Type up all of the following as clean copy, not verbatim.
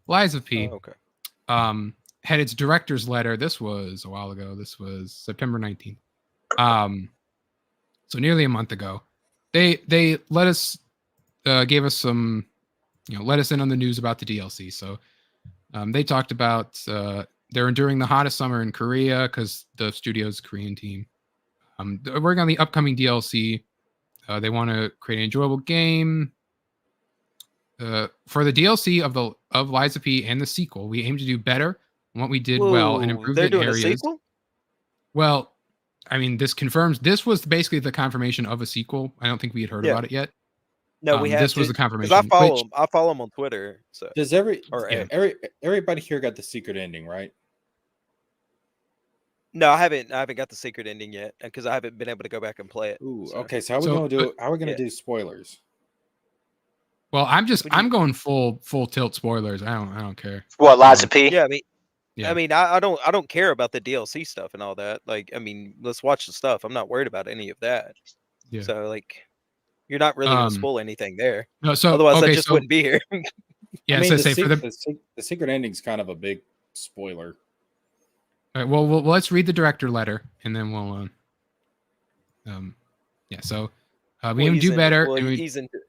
Lies of P. okay. Had its director's letter. This was a while ago. This was September 19th. So nearly a month ago. They let us gave us some, let us in on the news about the DLC. So they talked about they're enduring the hottest summer in Korea because the studio's Korean team. They're working on the upcoming DLC. They want to create an enjoyable game. For the DLC of Lies of P and the sequel, we aim to do better than what we did well and Whoa, improve they're the doing areas. a sequel? Well, I mean, this confirms this was basically the confirmation of a sequel. I don't think we had heard about it yet. No, we have. This was the Because confirmation. I follow him. I follow him on Twitter. So Does Yeah. everybody here got the secret ending, right? no, I haven't got the secret ending yet because I haven't been able to go back and play it. Ooh, so. okay. So how are we gonna do spoilers? Well, I'm going full tilt spoilers. I don't care. What, Lies of P? Yeah, Yeah. I mean, I don't care about the DLC stuff and all that. Like, I mean, let's watch the stuff. I'm not worried about any of that. Yeah. So, like, you're not really gonna spoil anything there. No, so Otherwise, okay, I just wouldn't be here. Yeah, I mean, so the, say for the secret ending's kind of a big spoiler. All right, well, let's read the director letter and then we'll yeah. So we aim to do better. Well, and he's into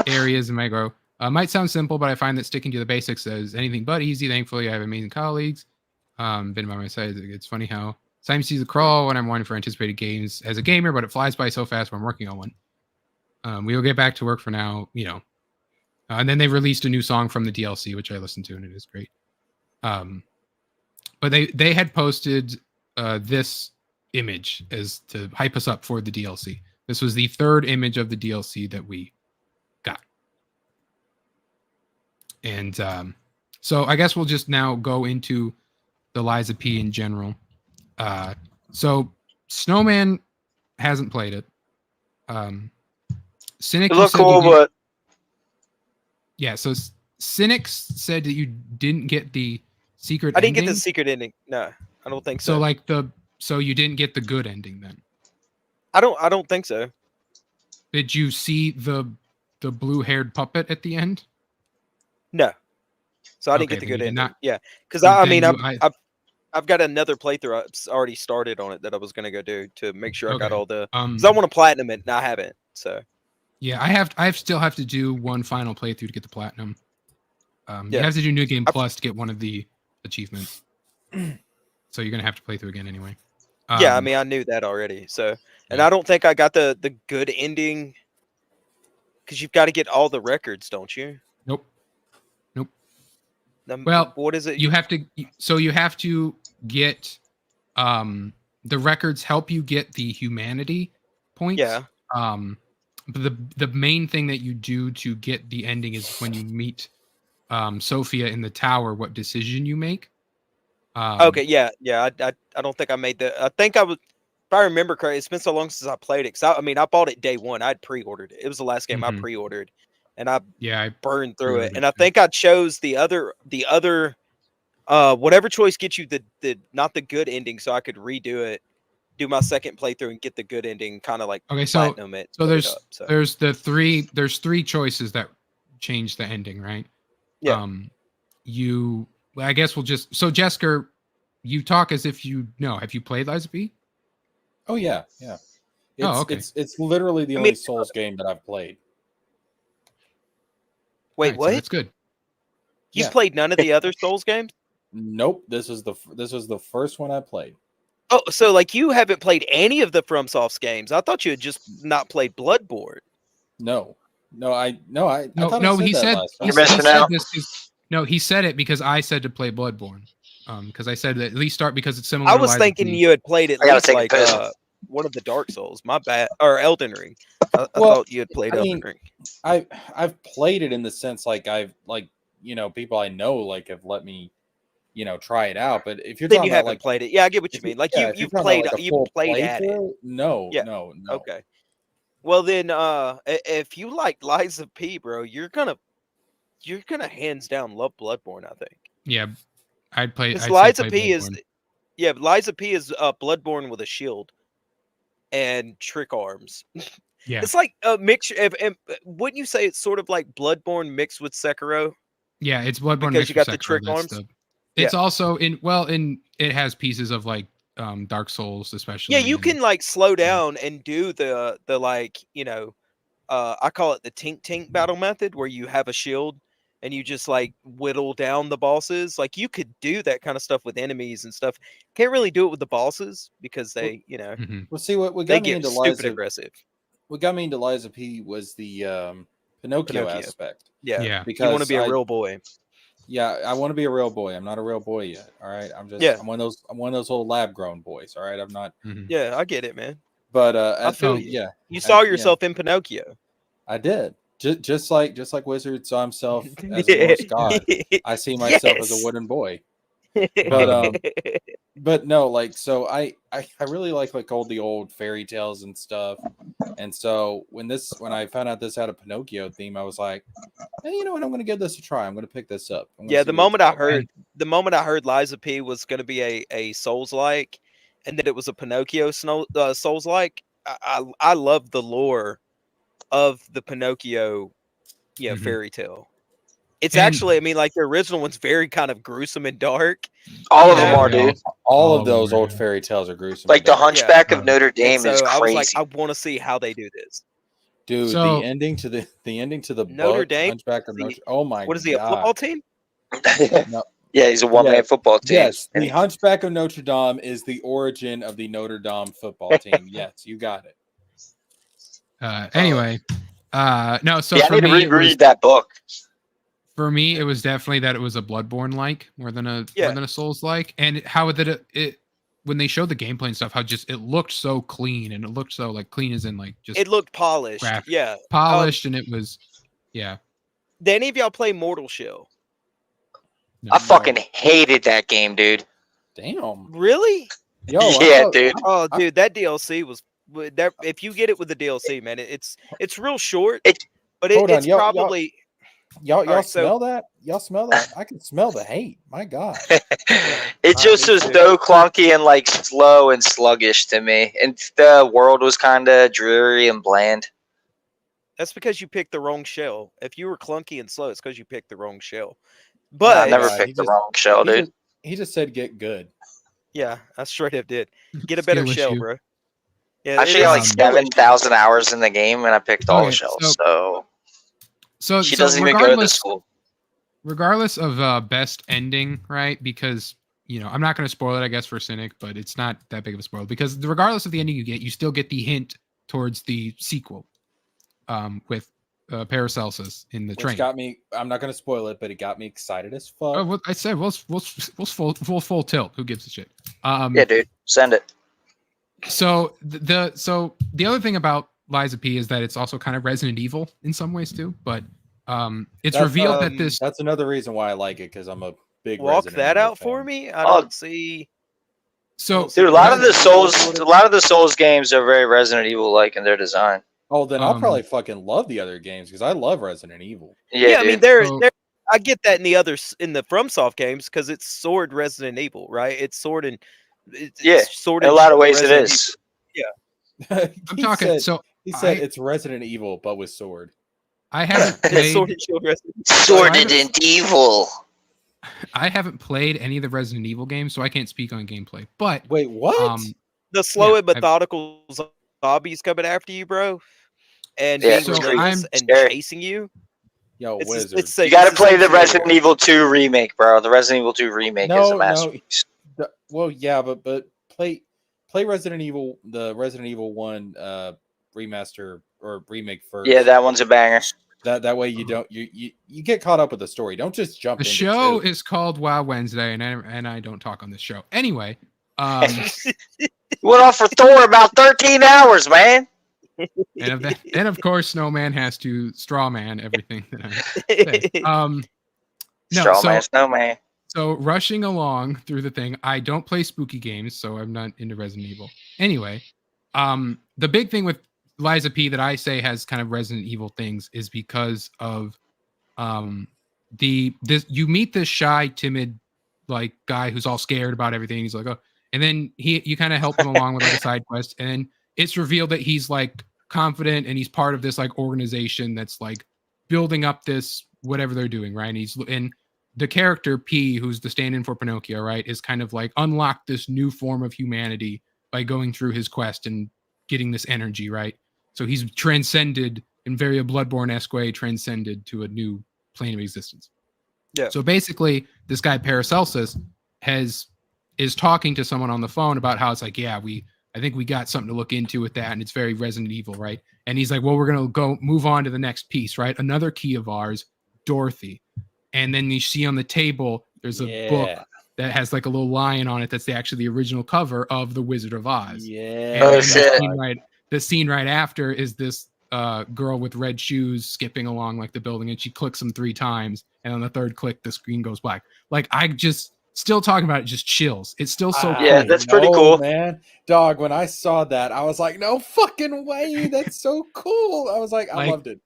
areas in my grow. Might sound simple, but I find that sticking to the basics is anything but easy. Thankfully, I have amazing colleagues. Been by my side. It's funny how time sees a crawl when I'm wanting for anticipated games as a gamer, but it flies by so fast when I'm working on one. We will get back to work for now, and then they released a new song from the DLC, which I listened to, and it is great. But they had posted this image as to hype us up for the DLC. This was the third image of the DLC that we got. And so I guess we'll just now go into the Lies of P in general. So Snowman hasn't played it. Cynic, It looked cool, but yeah. So Cynic said that you didn't get the secret. I didn't ending. get the secret ending. No, I don't think so. So you didn't get the good ending then. I don't think so. Did you see the blue-haired puppet at the end? No. So I didn't Okay, get the then good you did ending. not- Yeah, because then I mean, you- I've got another playthrough already started on it that I was gonna go do to make sure I got Okay. all the. Because I want to platinum it and I haven't. So Yeah, I still have to do one final playthrough to get the platinum. You Yeah. have to do New Game Plus to get one of the achievements. So you're gonna have to play through again anyway. yeah, I mean, I knew that already. So, and yeah. I don't think I got the good ending. Because you've got to get all the records, don't you? Nope. Um, Well, what is it? You have to. So you have to get the records help you get the humanity points. Yeah. But the main thing that you do to get the ending is when you meet Sophia in the tower, what decision you make. Okay, yeah. I don't think I made the. I think I was. If I remember correctly, it's been so long since I played it. Cause I mean, I bought it day one. I'd pre-ordered it. It was the last game I Mhm. pre-ordered, and I I burned through it. pre-ordered And it I too. think I chose the other. Whatever choice gets you the not the good ending, so I could redo it, do my second playthrough, and get the good ending. Kind of like Okay, so platinum it. so put it there's up, so. there's three choices that change the ending, right? Yeah. I guess we'll just Jesker, you talk as if you know. Have you played Lies of P? Oh yeah. Okay. It's literally the I only mean- Souls game that I've played. Wait, Alright, so what? that's good. You Yeah. played none of the other Souls games? Nope, this was the first one I played. Oh, so like you haven't played any of the FromSoft's games? I thought you had just not played Bloodborne. No, I thought He I said said that last he time. You're said missing out. this 'cause- no, he said it because I said to play Bloodborne. Because I said that at least start because it's similar. I to was Lies of thinking P. you had played at I gotta least take a like piss. one of the Dark Souls. My bad, or Elden Ring. I Well, thought you had played I Elden mean, Ring. I've played it in the sense like I've people I know like have let me try it out. But if you're Then talking you about haven't like played it. Yeah, I get what you if mean. Like if you're you've talking played about, like, a you've full played at it. playthrough, no, Yeah. no. Okay. Well then, if you like Lies of P, bro, you're gonna hands down love Bloodborne. I think. Yeah, I'd Because say Lies of play P is, Bloodborne. yeah, Lies of P is Bloodborne with a shield and trick arms. Yeah. It's like a mixture. Wouldn't you say it's sort of like Bloodborne mixed with Sekiro? Yeah, it's Bloodborne because you got the Necrosector, trick that's arms. the- It's also in it has pieces of like Dark Souls, especially. Yeah, you and- can like slow down and do the like, I call it the tink tink battle method, where you have a shield and you just like whittle down the bosses. Like you could do that kind of stuff with enemies and stuff. Can't really do it with the bosses because they, Mhm. Well, see what they got me get into stupid Liza. aggressive. What got me into Liza P was the Pinocchio Pinocchio. aspect. Yeah, Yeah. you want to Because be a real boy. Yeah, I want to be a real boy. I'm not a real boy yet. All right, Yeah. I'm one of those old lab grown boys. All right, I'm not. Mhm. Yeah, I get it, man. But I feel you. yeah, You saw yeah. yourself in Pinocchio. I did. Just like Wizard saw himself as a Norse god, I see myself as a wooden boy. But no, like, so I really like all the old fairy tales and stuff. And so when I found out this had a Pinocchio theme, I was like, hey, you know what? I'm going to give this a try. I'm going to pick this up. Yeah, the moment I heard Liza P was going to be a Souls like, and that it was a Pinocchio Souls like, I love the lore of the Pinocchio, Mhm. fairy tale. It's And- actually, I mean, like the original one's very kind of gruesome and dark. All of You them know, are, dude. All of of them those are, old yeah. fairy tales are gruesome. Like the and dark. Hunchback of Um, Notre And Dame so is I was like, crazy. I want to see how they do this. Dude, So- the ending to the Notre book, Dame? Hunchback of The- Notre. Oh my What is he, a god! football team? No. Yeah, he's a one-man Yeah. football team. Yes, And the Hunchback of Notre Dame is the origin of the Notre Dame football team. Yes, you got it. Anyway, no. So yeah, I for need to me, it was, reread that book. for me, it was definitely that it was a Bloodborne like more than a Souls like, and how that it when they showed the gameplay and stuff, how just it looked so clean, and it looked so like clean as in like just It looked polished. graphic. Yeah. polished, and it was yeah. Did any of y'all play Mortal Shell? No. I fucking hated that game, dude. Damn. Really? Yo, I Yeah, thought- dude. Oh, dude, that DLC was that. If you get it with the DLC, man, it's real short, It- but Hold on, it's y'all- probably Y'all right, so- smell that? Y'all smell that? I can smell the hate. My God. It just me was too. so clunky and like slow and sluggish to me, and the world was kind of dreary and bland. that's because you picked the wrong shell. If you were clunky and slow, it's because you picked the wrong shell. I But never he picked the just- wrong shell, he, dude. just, he just said get good. yeah, I straight up did. Get a better Skill shell, issue. bro. Yeah, I it actually got like is. 7,000 hours in the game, and I picked all Okay, the shells. so- So So she so doesn't even go to the regardless- school. regardless of best ending, right? Because I'm not going to spoil it, I guess, for Cynic, but it's not that big of a spoil because regardless of the ending you get, you still get the hint towards the sequel, with Paracelsus in the Which train. got me. I'm not going to spoil it, but it got me excited as fuck. Oh, what I said, we'll full tilt. Who gives a shit? Yeah, dude, send it. So the other thing about Liza P is that it's also kind of Resident Evil in some ways too, but it's That's, revealed that this That's another reason why I like it because I'm a big Walk Resident that Evil out for fan. me. I Oh. don't see. so Dude, a lot of the Resident Souls games are very Resident Evil like in their design. Oh, then I'll Um, probably fucking love the other games because I love Resident Evil. Yeah, Yeah, I mean, dude. there. So- I get that in the FromSoft games because it's Sword Resident Evil, right? It's Sword and Yeah, Sword in a and lot of ways it Resident is. I'm talking. He said I- it's Resident Evil, but with sword. I haven't Evil. It's Sword played. and Shield Resident Evil. Sworded and evil. I haven't played any of the Resident Evil games, so I can't speak on gameplay. But Wait, what? The slow Yeah, and methodical zombies coming after you, bro, and Yeah, being so relentless I'm and scary. chasing you. Yo, It's wizard. it's You got to play the essentially- Resident Evil 2 remake, bro. The Resident Evil 2 remake is No, a no. masterpiece. Well, yeah, but play Resident Evil, the Resident Evil 1 remaster or remake first. Yeah, that one's a banger. That way you don't you get caught up with the story. Don't just jump the into show two. is called Wow Wednesday, and I don't talk on this show anyway. Um, Went off for Thor about 13 hours, man. and of course, Snowman has to strawman everything that I say. No, Straw so man, snowman. So rushing along through the thing, I don't play spooky games, so I'm not into Resident Evil. Anyway, the big thing with Liza P that I say has kind of Resident Evil things is because of you meet this shy, timid like guy who's all scared about everything. He's like, oh, and then you kind of help him along with like a side quest, and then it's revealed that he's like confident and he's part of this like organization that's like building up this whatever they're doing, right? And the character P, who's the stand-in for Pinocchio, right, is kind of like unlocked this new form of humanity by going through his quest and getting this energy, right? So he's transcended in very a Bloodborne-esque way, transcended to a new plane of existence. Yeah. So basically, this guy Paracelsus is talking to someone on the phone about how it's like, yeah, I think we got something to look into with that, and it's very Resident Evil, right? And he's like, well, we're gonna go move on to the next piece, right? Another key of ours, Dorothy. And then you see on the table, there's a book that has like a little lion on it. That's actually the original cover of The Wizard of Oz. Yeah. And Oh, then shit. the scene right after is this girl with red shoes skipping along like the building, and she clicks them 3 times, and on the third click, the screen goes black. Like, I just still talking about it, just chills. It's still so cool. Yeah, that's pretty cool. Man. Dog, when I saw that, I was like, no fucking way. That's so cool. I was like, I loved it.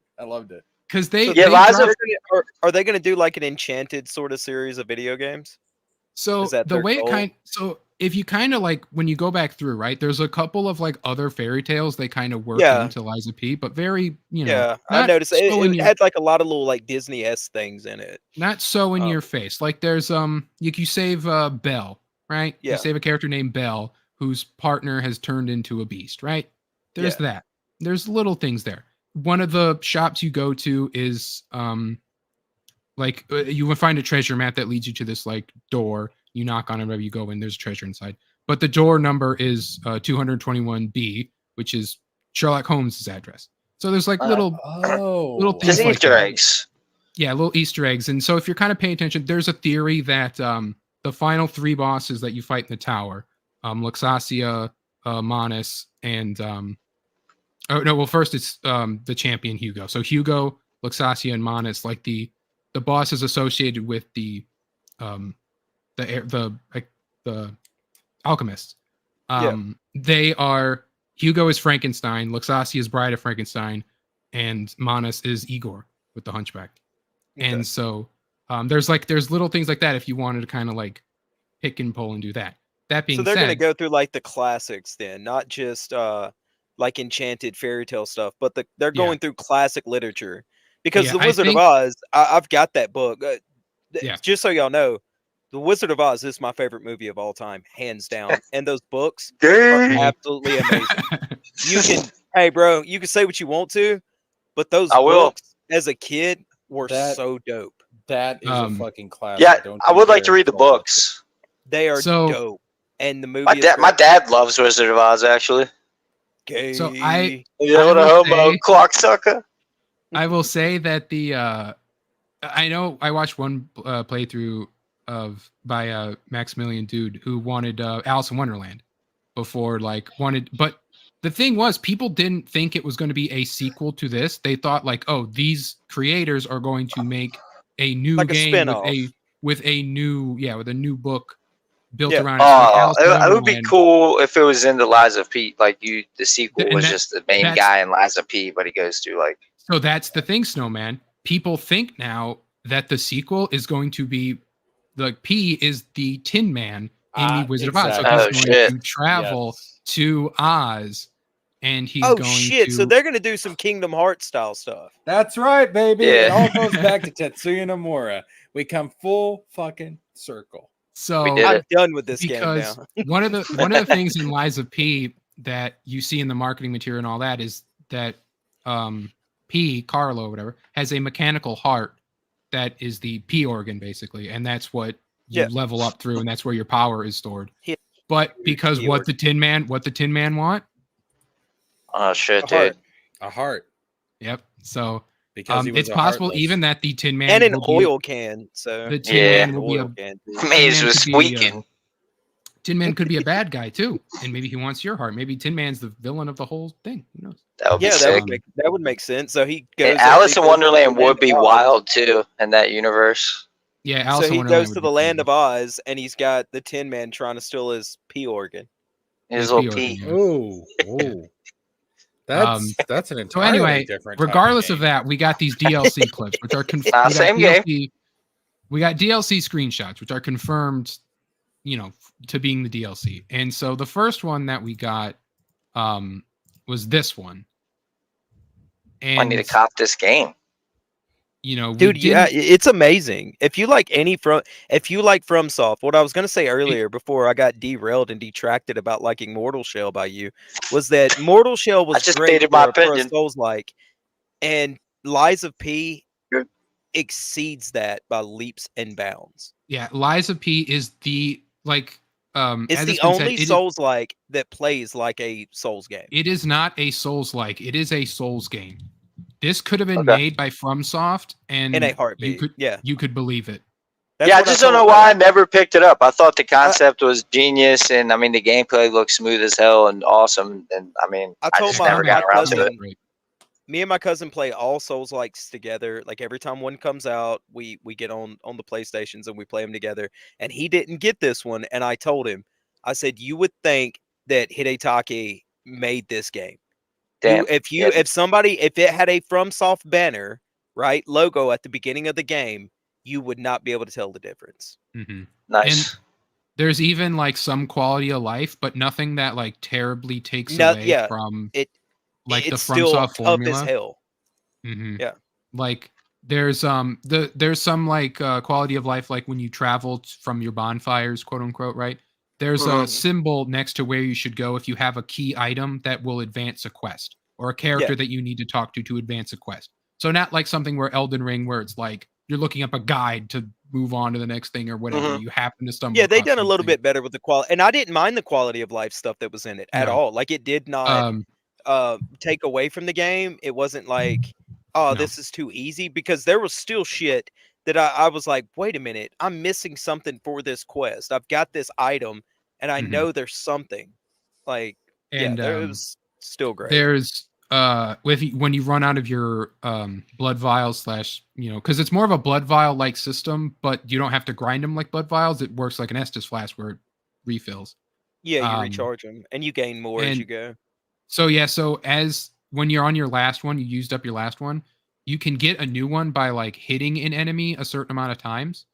Because they So Yeah, they Liza- dropped- are they going to do like an Enchanted sort of series of video games? so is that the their way goal? so if you kind of like when you go back through, right, there's a couple of like other fairy tales they kind of work Yeah. into Liza P, but very, Yeah, I not noticed it, so in it your- had like a lot of little like Disney-esque things in it. not so in Oh. your face. Like there's you save Belle, right? Yeah. You save a character named Belle whose partner has turned into a beast, right? There's that. There's little things there. One of the shops you go to is you will find a treasure map that leads you to this like door. You knock on it, wherever you go in, there's a treasure inside. But the door number is 221B, which is Sherlock Holmes' address. So there's like little Oh. things Just like Easter that. eggs. Yeah, little Easter eggs. And so if you're kind of paying attention, there's a theory that the final 3 bosses that you fight in the tower, Luxacia, Manus, and first it's the champion Hugo. So Hugo, Luxacia, and Manus, like the bosses associated with the alchemists. They are Hugo is Frankenstein, Luxacia is Bride of Frankenstein, and Manus is Igor with the Hunchback. Okay. And so there's little things like that if you wanted to kind of like pick and pull and do that. That being So they're going to said, go through like the classics then, not just like Enchanted fairy tale stuff, but they're going through classic literature. Because Yeah, The I Wizard think- of Oz, I've got that book. Yeah. Just so y'all know, The Wizard of Oz is my favorite movie of all time, hands down. And those books are Dang. absolutely amazing. Hey, bro, you can say what you want to, but those I will. books as a kid were so dope. That is a fucking classic. Yeah, Don't I you would like to dare read the insult books. They are So- dope. And the movie My is dad, my great. dad loves Wizard of Oz. Actually, Gay. So I yeah, what a will homo, say- clock sucker. I will say that I know I watched one playthrough by Maximilian Dude who wanted Alice in Wonderland but the thing was people didn't think it was going to be a sequel to this. They thought like, oh, these creators are going to make a new Like a game spin-off. with a new book built Yeah. around it. So like Alice in It would be Wonderland- cool if it was in the Lies of Pete. Like the sequel And was that- just the main that's- guy in Lies of Pete, but he goes through like. So that's the thing, Snowman. People think now that the sequel is going to be P is the Tin Man in the Wizard of Oz. So exactly. Oh, he's going shit. to travel Yes. to Oz, and he's Oh going shit! to. So they're gonna do some Kingdom Hearts style stuff. That's right, baby. It Yeah. all goes back to Tetsuya Nomura. We come full fucking circle. So We did I'm it. done with this game because now. one of the things in Lies of P that you see in the marketing material and all that is that P Carlo whatever has a mechanical heart that is the P organ basically, and that's what you Yeah. level up through, and that's where your power is stored. Yeah. But because P what the Tin Man want, Oh shit, A heart. dude! A heart. yep. So Because he was it's a possible heartless. even that the Tin Man And an will be- oil can. So the Tin Yeah. Man will be a oil can. too. Maze Man was could be, squeaking. Tin Man could be a bad guy too, and maybe he wants your heart. Maybe Tin Man's the villain of the whole thing. Who knows? That would be Yeah, that sick. would make sense. So he goes. And Alice in Wonderland would be wild too in that universe. Yeah, Alice So in he Wonderland goes would to be the land crazy. of Oz, and he's got the Tin Man trying to steal his P organ. His His little P P. organ, yeah. Oh. That's an So entirely anyway, different. type regardless of game. that, we got these DLC clips, which are Same game. We got DLC screenshots, which are confirmed, to being the DLC. And so the first one that we got was this one. And I need to cop this game. you know, we Dude, yeah, didn't. it's amazing. If you like FromSoft, what I was gonna say earlier before I got derailed and detracted about liking Mortal Shell by you was that Mortal Shell I was just great stated my for a opinion. Souls-like, and Lies of P exceeds that by leaps and bounds. Yeah, Liza P is the like It's as the it's been said, only Souls-like that plays like a Souls game. it is not a Souls like. It is a Souls game. This could have been Okay. made by FromSoft, In a and heartbeat. Yeah. you could believe it. That's Yeah, I what just don't know told- why I never picked it up. I thought the concept was genius, and I mean the gameplay looks smooth as hell and awesome. And I mean, I I told just my- never my got around to cousin- it. Great. Me and my cousin play all Souls likes together. Like every time one comes out, we get on the PlayStations and we play them together. And he didn't get this one, and I told him, I said, you would think that Hidetaki made this game. Damn. If Yeah. it had a FromSoft banner, right, logo at the beginning of the game, you would not be able to tell the difference. Mhm. Nice. And there's even like some quality of life, but nothing that like terribly takes No, away yeah, from it like the it's still FromSoft tough as formula. hell. Mhm. Yeah. Like there's some like quality of life, like when you travel from your bonfires, quote unquote, right? There's a Mhm. symbol next to where you should go if you have a key item that will advance a quest, or a character that you need to talk to advance a quest. So not like something where Elden Ring, where it's like you're looking up a guide to move on to the next thing or whatever. Mhm. You happen to stumble. Yeah, they across done a little something. bit better with the quality, and I didn't mind the quality of life stuff that was in it at No. all. Like it did not Um, take away from the game. It wasn't like, oh, No. this is too easy, because there was still shit that I was like, wait a minute, I'm missing something for this quest. I've got this item, and I Mhm. know there's something. Like, and yeah, it was still great. there's when you run out of your blood vials / because it's more of a blood vial like system, but you don't have to grind them like blood vials. It works like an Estus flask where it refills. Yeah, you um, recharge them, and you gain more as and- you go. So as when you're on your last one, you used up your last one, you can get a new one by like hitting an enemy a certain amount of times.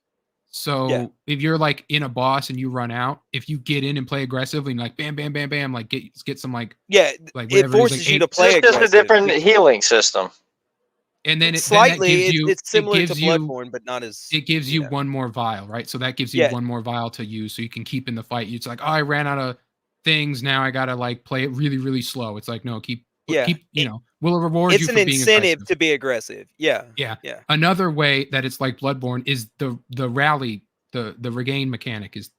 So if you're like in a boss and you run out, if you get in and play aggressively and like bam, bam, bam, bam, like get some like Yeah, like it whatever forces like you to eight- play It's just a aggressive. different healing system. and then Slightly, that gives you it's similar to gives you Bloodborne, but not as. it gives you know. one more vial, right? So that gives you Yeah. one more vial to use, so you can keep in the fight. It's like, oh, I ran out of things. Now I gotta like play it really, really slow. It's like, no, keep we'll reward It's you an for being incentive aggressive. to be aggressive. Yeah. Yeah. Yeah. Another way that it's like Bloodborne is the rally, the regain mechanic is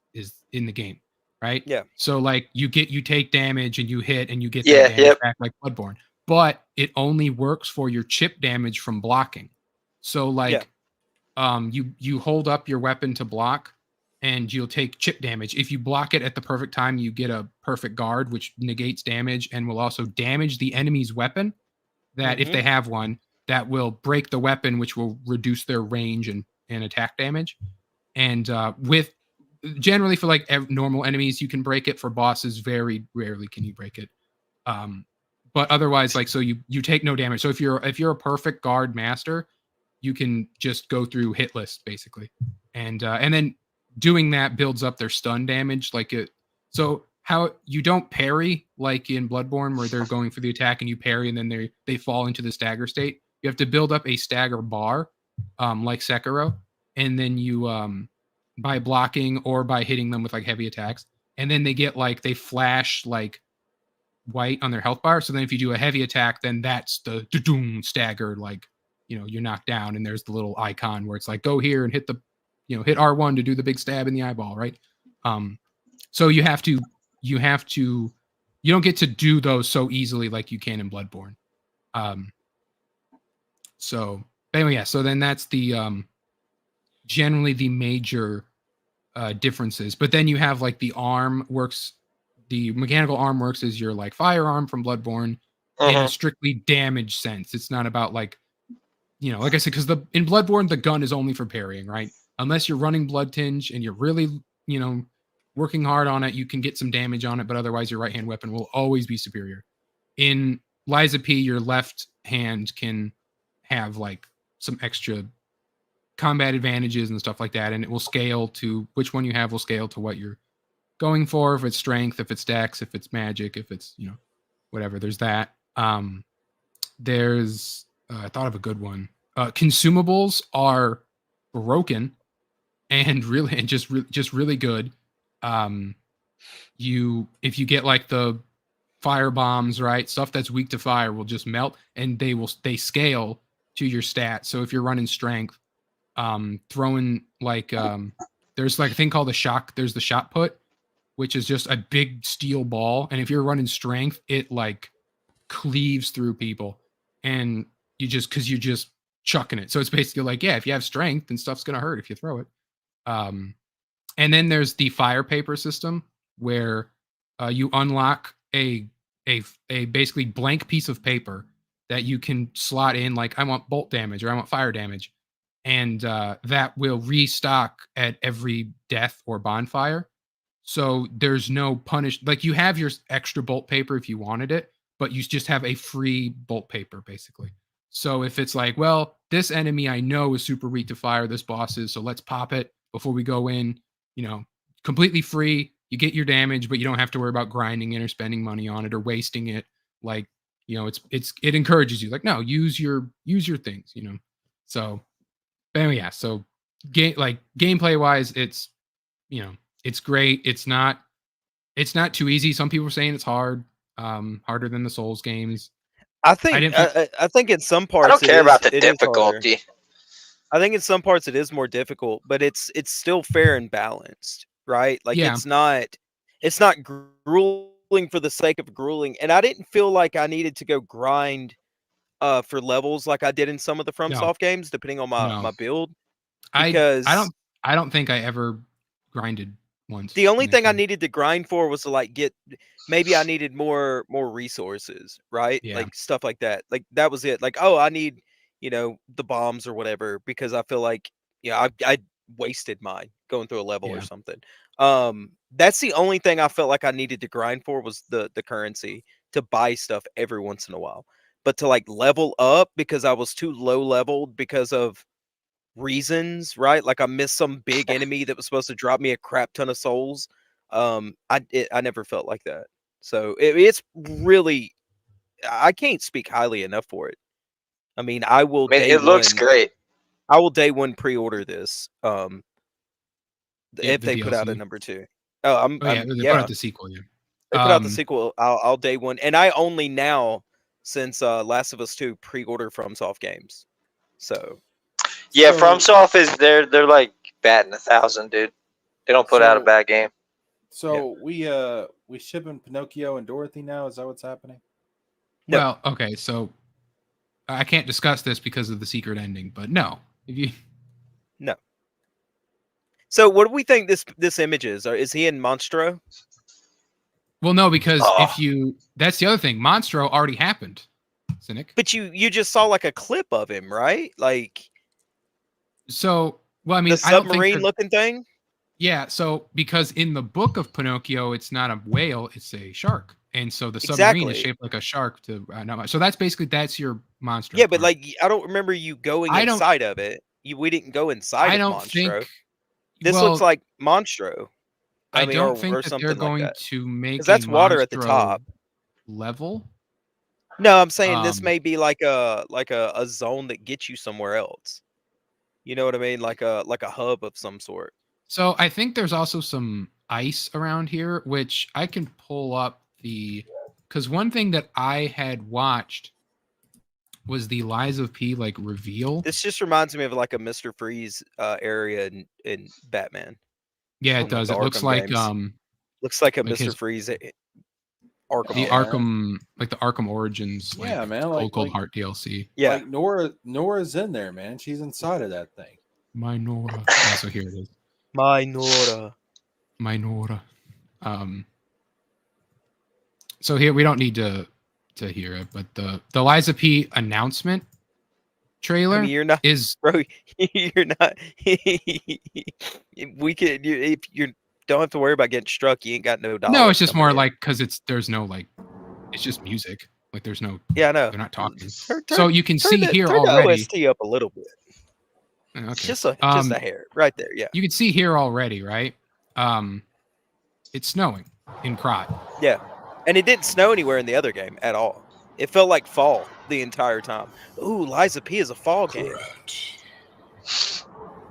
in the game, right? Yeah. So like you take damage and you hit and you get Yeah, that damage yep. back like Bloodborne, but it only works for your chip damage from blocking. So like you hold up your weapon to block and you'll take chip damage. If you block it at the perfect time, you get a perfect guard, which negates damage and will also damage the enemy's weapon. That if they have one, that will break the weapon, which will reduce their range and attack damage. And with generally for like normal enemies, you can break it. For bosses, very rarely can you break it. But otherwise, like, so you take no damage. So if you're a perfect guard master, you can just go through hit lists basically, and then doing that builds up their stun damage. Like it, so how you don't parry like in Bloodborne where they're going for the attack and you parry and then they fall into the stagger state. You have to build up a stagger bar, like Sekiro, and then you by blocking or by hitting them with like heavy attacks, and then they flash like white on their health bar. So then if you do a heavy attack, then that's the doom stagger, like you're knocked down, and there's the little icon where it's like go here and hit the hit R1 to do the big stab in the eyeball, right? So you don't get to do those so easily like you can in Bloodborne. So anyway, yeah, so then that's the generally the major differences. But then you have like the mechanical arm works as your like firearm from Bloodborne in a strictly damage sense. It's not about like like I said, because in Bloodborne the gun is only for parrying, right? Unless you're running Blood Tinge and you're really working hard on it, you can get some damage on it, but otherwise your right hand weapon will always be superior. In Liza P, your left hand can have like some extra combat advantages and stuff like that, and it will scale to which one you have will scale to what you're going for. If it's strength, if it's dex, if it's magic, if it's whatever. There's that. There's I thought of a good one. consumables are broken and just really good. If you get like the fire bombs, right, stuff that's weak to fire will just melt, and they scale to your stats. So if you're running strength, throwing like there's like a thing called there's the shot put, which is just a big steel ball, and if you're running strength, it like cleaves through people, and because you're just chucking it. So it's basically like, yeah, if you have strength, then stuff's gonna hurt if you throw it. And then there's the fire paper system where you unlock a basically blank piece of paper that you can slot in, like, I want bolt damage or I want fire damage, and that will restock at every death or bonfire. So there's no punish. Like, you have your extra bolt paper if you wanted it, but you just have a free bolt paper basically. So if it's like, well, this enemy I know is super weak to fire, this boss is, so let's pop it before we go in, completely free. You get your damage, but you don't have to worry about grinding it or spending money on it or wasting it. Like, it encourages you, like, no, use your things, So, but anyway, yeah. So gameplay wise, it's, it's great. It's not too easy. Some people are saying it's hard, harder than the Souls games. I think I think in some parts I don't care about the it is harder. difficulty. I think in some parts it is more difficult, but it's still fair and balanced, right? Like, Yeah. it's not grueling for the sake of grueling. And I didn't feel like I needed to go grind for levels like I did in some of the FromSoft games, depending on my build. Because I don't think I ever grinded once. the only thing I needed to grind for was to like maybe I needed more resources, right? Yeah. Like stuff like that. Like, that was it. Like, oh, I need, the bombs or whatever, because I feel like, I wasted mine going through a level or Yeah. something. That's the only thing I felt like I needed to grind for, was the currency to buy stuff every once in a while. But to like level up, because I was too low leveled because of reasons, right? Like, I missed some big enemy that was supposed to drop me a crap ton of souls. I never felt like that. So it's really, I can't speak highly enough for it. I mean, I will. It looks great. I will day one pre-order this. If they put out a DLC. number 2. They put out the sequel. Yeah. They put out the sequel. I'll day one, and I only now, since Last of Us 2, pre-order FromSoft games. So. Yeah, FromSoft is they're like batting 1,000, dude. They don't put out a bad game. So we shipping Pinocchio and Dorothy now. Is that what's happening? No. Well, okay, so I can't discuss this because of the secret ending, but no. No. So what do we think this image is? Is he in Monstro? Well, no, because that's the other thing. Monstro already happened, Cynic. But you just saw like a clip of him, right? Like. So, well, I mean, the submarine looking thing. Yeah. So, because in the book of Pinocchio, it's not a whale; it's a shark, and so the submarine is shaped like a shark. So that's your monster. Yeah, but like, I don't remember you going inside of it. We didn't go inside of Monstro. This looks like Monstro. I don't think that they're going to make, because that's water at the top level. No, I'm saying this may be like a zone that gets you somewhere else. You know what I mean? Like a hub of some sort. So I think there's also some ice around here, which I can pull up because one thing that I had watched was the Lies of P reveal. This just reminds me of like a Mr. Freeze area in Batman. Yeah, it does. It looks like looks like a Mr. Freeze Arkham. The Arkham, like the Arkham Origins, yeah, man, Cold Heart DLC. Yeah, like Nora's in there, man. She's inside of that thing. My Nora. Yeah, so here it is. My Nora. So here we don't need to hear it, but the Liza P announcement trailer you're not, bro. You're not. We could. If you don't have to worry about getting struck, you ain't got no dollars. No, it's just more like because there's no it's just music. Like there's no. Yeah, I know. They're not talking. So you can see here turn already. the OST up a little bit. Okay. Just a hair right there. Yeah. You can see here already, right? It's snowing in Krot. Yeah, and it didn't snow anywhere in the other game at all. It felt like fall the entire time. Ooh, Liza P is a fall game. Correct.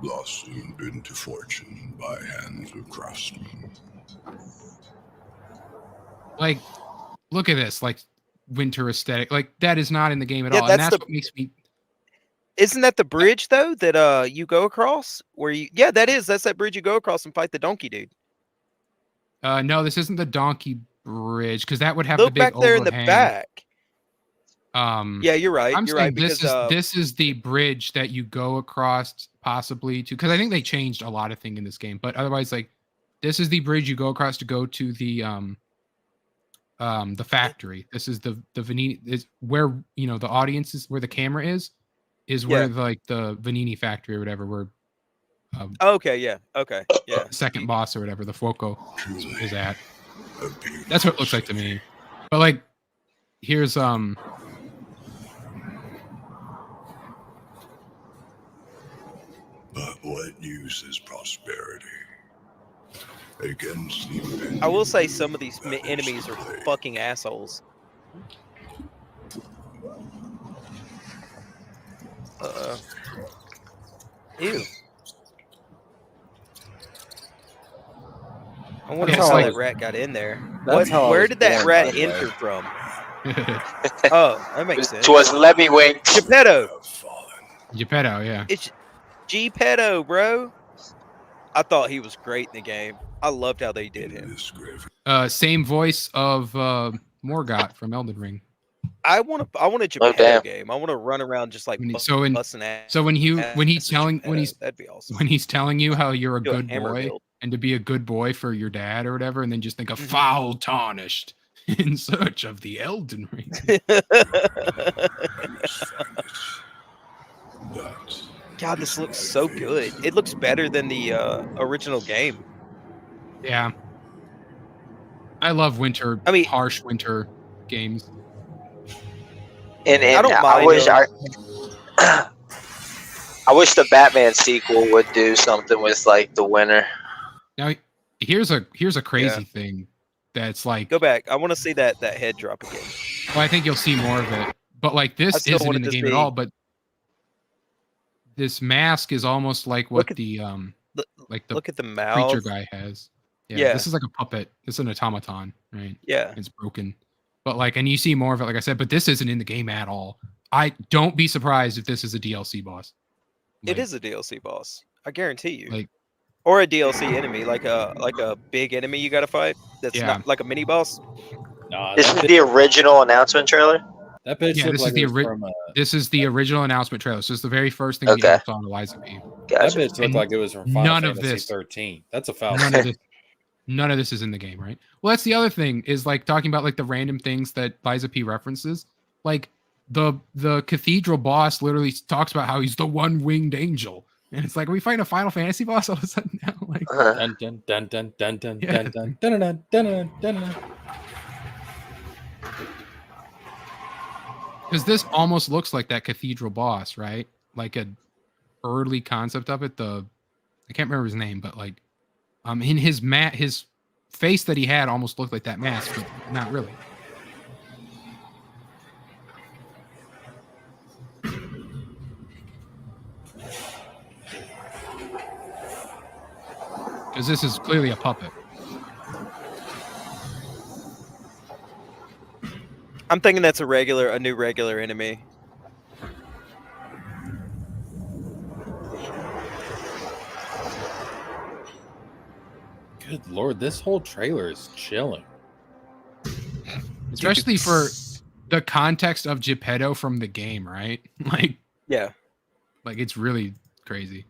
Blossomed into fortune by hands of craftsmen. Like, look at this, like winter aesthetic. Like that is not in the game at Yeah, all, and that's that's the- what makes me. Isn't that the bridge though that you go across? Where you? Yeah, that's that bridge you go across and fight the donkey dude. No, this isn't the donkey bridge because that would have the Look big back there in the overhang. back. Yeah, you're right. I'm You're saying right because this is the bridge that you go across possibly to, because I think they changed a lot of things in this game, but otherwise, like this is the bridge you go across to go to the factory. This is the Vanini is where the audience is, where the camera is where like the Vanini factory or whatever, where okay, yeah, second boss or whatever, the Foco is at. A beautiful That's what it looks like to me. But like here's But what use is prosperity against the I will say some of these enemies are fucking assholes. Ew. I wonder That's how how that I- rat got in there. That's how I Where was did that born, rat by the way. enter from? Oh, that makes sense. It was Lemmywink. Geppetto. have fallen. Geppetto, yeah. It's Geppetto, bro. I thought he was great in the game. I loved how they did In him. this grave. Same voice of Morgoth from Elden Ring. I want a Geppetto damn. game. I want to run around just like So busting ass. So when he's as telling Geppetto. That'd be awesome. when he's telling you how you're a Do a good hammer boy build. and to be a good boy for your dad or whatever, and then just think of Mhm. foul tarnished in search of the Elden Ring. That God, this looks so good. It looks better than the original game. Yeah. I love winter, I mean- harsh winter games. And I don't I mind wish them. I wish the Batman sequel would do something with like the winter. Now here's a crazy thing that's like, Go back. I want to see that head drop again. well, I think you'll see more of it. But like I this still isn't want in it the to game at see- all, but this mask is almost like what Look at- the Look, like the look at the mouth. creature guy has. Yeah. This is like a puppet. This is an automaton, right? Yeah. It's broken. But like, and you see more of it, like I said, but this isn't in the game at all. I don't be surprised if this is a DLC boss. It Like, is a DLC boss. I guarantee you. Like- or a DLC enemy, like a big enemy you gotta fight. That's Yeah. not like a mini boss. Nah, This that is the original announcement trailer. That bitch Yeah, looked this is like the it was ori- from This is the original announcement trailer. So it's the very first thing we Okay. saw on Eliza P. that Gotcha. bitch looked And like it was from Final none of Fantasy this- 13. That's a foul. None of this is in the game, right? Well, that's the other thing, is like talking about like the random things that Liza P references. Like the cathedral boss literally talks about how he's the one-winged angel. And it's like, are we fighting a Final Fantasy boss all of a sudden now? Like, Dun dun dun dun dun dun Yeah. dun dun dun dun dun dun dun. because this almost looks like that cathedral boss, right? Like a early concept of it. I can't remember his name, but like in his face that he had almost looked like that mask, but not really. Because this is clearly a puppet. I'm thinking that's a new regular enemy. Good lord, this whole trailer is chilling. Especially for the context of Geppetto from the game, right? Yeah. Like it's really crazy.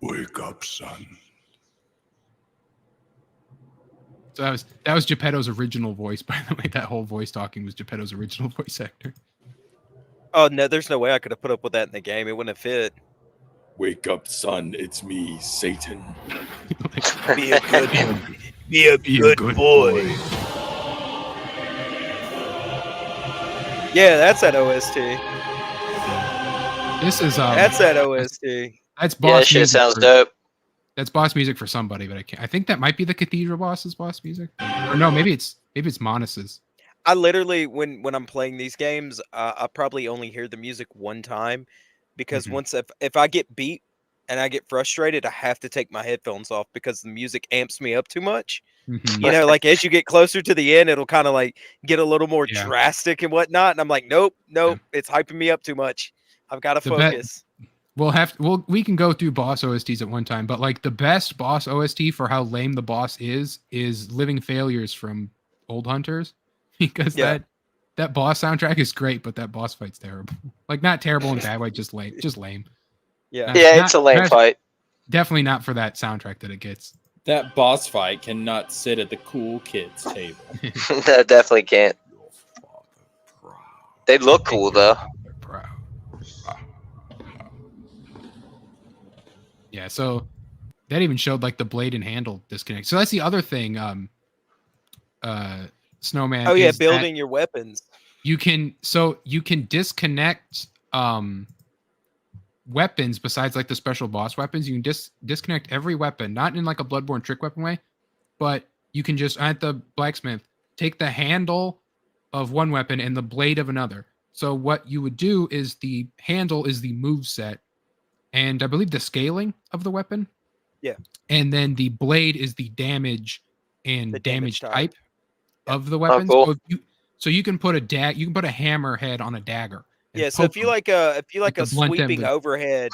Wake up, son. So that was Geppetto's original voice, by the way. That whole voice talking was Geppetto's original voice actor. Oh no, there's no way I could have put up with that in the game. It wouldn't have fit. Wake up, son. It's me, Satan. Be a good, be a Be a good good boy. Yeah, that's that OST. This is That's that OST. that's Yeah, boss that shit music. sounds for- dope. That's boss music for somebody, but I think that might be the Cathedral boss's boss music. Or no, maybe it's Monus's. I literally when I'm playing these games, I probably only hear the music one time, because Mhm. once if I get beat and I get frustrated, I have to take my headphones off because the music amps me up too much. Mhm. You know, like as you get closer to the end, it'll kind of like get a little more Yeah. drastic and whatnot. And I'm like, nope, Yeah. it's hyping me up too much. I've got to The bet- focus. we can go through boss OSTs at one time, but like the best boss OST for how lame the boss is Living Failures from Old Hunters, because Yeah. that boss soundtrack is great, but that boss fight's terrible. Like not terrible in a bad way, just lame. Just lame. Yeah. Yeah, it's a lame fight. Definitely not for that soundtrack that it gets. That boss fight cannot sit at the cool kids table. That definitely can't. Your father proud. They look cool though. Proud. Yeah, so that even showed like the blade and handle disconnect. So that's the other thing. Snowman. Oh yeah, is that building your weapons. you can disconnect weapons besides like the special boss weapons. You can disconnect every weapon, not in like a Bloodborne trick weapon way, but you can just at the blacksmith take the handle of one weapon and the blade of another. So what you would do is the handle is the move set, and I believe the scaling of the weapon. Yeah. And then the blade is the damage and The damage damage type type. Yeah. of the weapons. cool. So you can put you can put a hammer head on a dagger. and Yeah, so if poke you them. like a the blunt end sweeping of- overhead,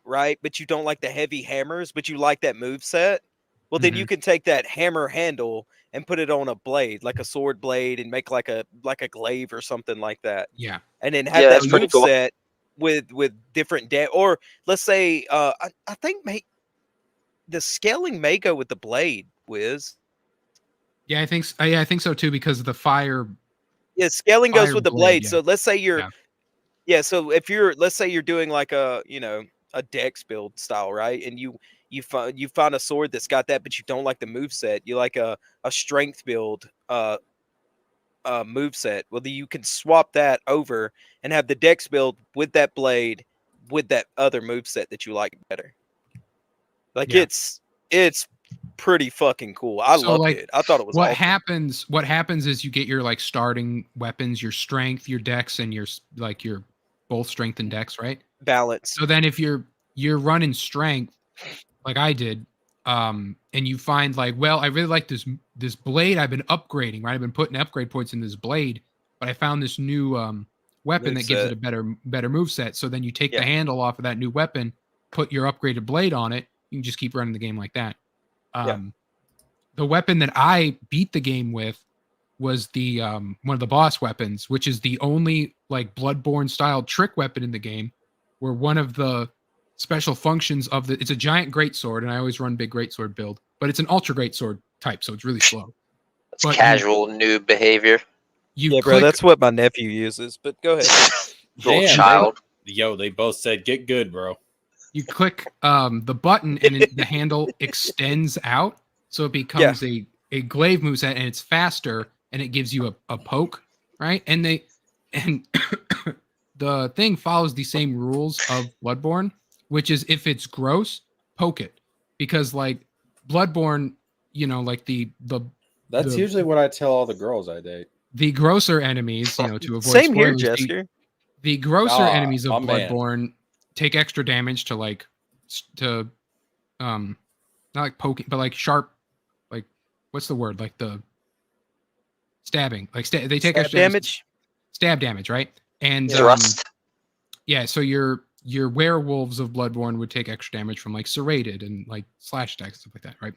right? But you don't like the heavy hammers, but you like that move set. Well, then you can take that hammer handle and put it on a blade, like a sword blade, and make like a glaive or something like that. Yeah. And then have Yeah, that that's pretty move cool. set with different or let's say I think the scaling may go with the blade, Wiz. Yeah, I think I think so too, because of the fire. Yeah, scaling goes Fire with the blade, blade. yeah. So let's say you're Yeah. so if let's say you're doing like a a dex build style, right? And you find a sword that's got that, but you don't like the move set. You like a strength build move set. Well, then you can swap that over and have the dex build with that blade with that other move set that you like better. Like Yeah. it's pretty fucking cool. I So, loved like, it. I thought it was what awesome. what happens is you get your like starting weapons, your strength, your dex, and your both strength and dex, right? Balance. So then if you're running strength like I did, and you find like, well, I really like this blade I've been upgrading, right? I've been putting upgrade points in this blade, but I found this new weapon that gives it a better move set. So then you take the handle off of that new weapon, put your upgraded blade on it, you can just keep running the game like that. The weapon that I beat the game with was the one of the boss weapons, which is the only like Bloodborne style trick weapon in the game, where one of the special functions of it's a giant greatsword, and I always run big greatsword build, but it's an ultra greatsword type, so it's really slow. It's But casual noob behavior. You Yeah, click, bro, that's what my nephew uses. But go ahead. Little Damn, child. Yo, they both said get good, bro. you click the button, and the handle extends out, so it becomes a glaive moveset, and it's faster, and it gives you a poke, right? And the thing follows the same rules of Bloodborne, which is if it's gross, poke it, because like Bloodborne, like That's usually what I tell all the girls I date. the grosser enemies, to avoid Same here, spoilers, Jester. the grosser enemies of my man. Bloodborne take extra damage to not like poking, but like sharp, like what's the word? Like the stabbing, like they take extra damage. Stab damage, right? And Thrust. yeah, so your werewolves of Bloodborne would take extra damage from like serrated and like slash attacks, stuff like that, right?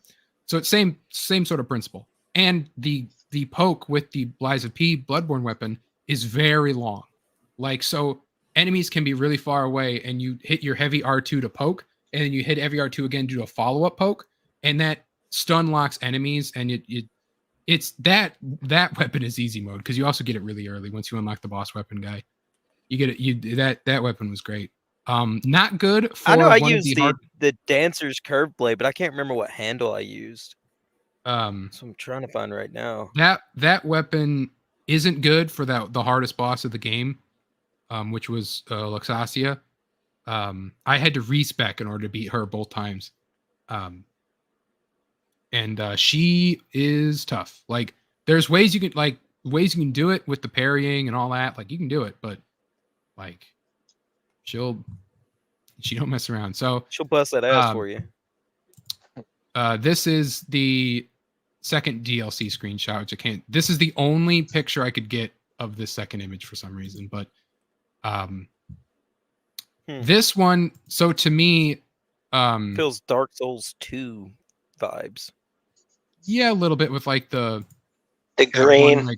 So it's same sort of principle. And the poke with the Lies of P Bloodborne weapon is very long. Like, so enemies can be really far away, and you hit your heavy R2 to poke, and then you hit heavy R2 again to do a follow-up poke, and that stun locks enemies, and it's that weapon is easy mode, because you also get it really early once you unlock the boss weapon guy. You get it. That weapon was great. Not good for I know I one of used the Dancer's Curve Blade, but I can't remember what handle I used. So I'm trying to find right now. That weapon isn't good for the hardest boss of the game, which was Luxasia. I had to respec in order to beat her both times. And she is tough. Like, there's ways you can, like ways you can do it with the parrying and all that, like you can do it, but like she don't mess around. So She'll bust that ass for you. this is the second DLC screenshot, which I can't. This is the only picture I could get of this second image for some reason, but this one. So to me, feels Dark Souls 2 vibes. Yeah, a little bit with like the green, one,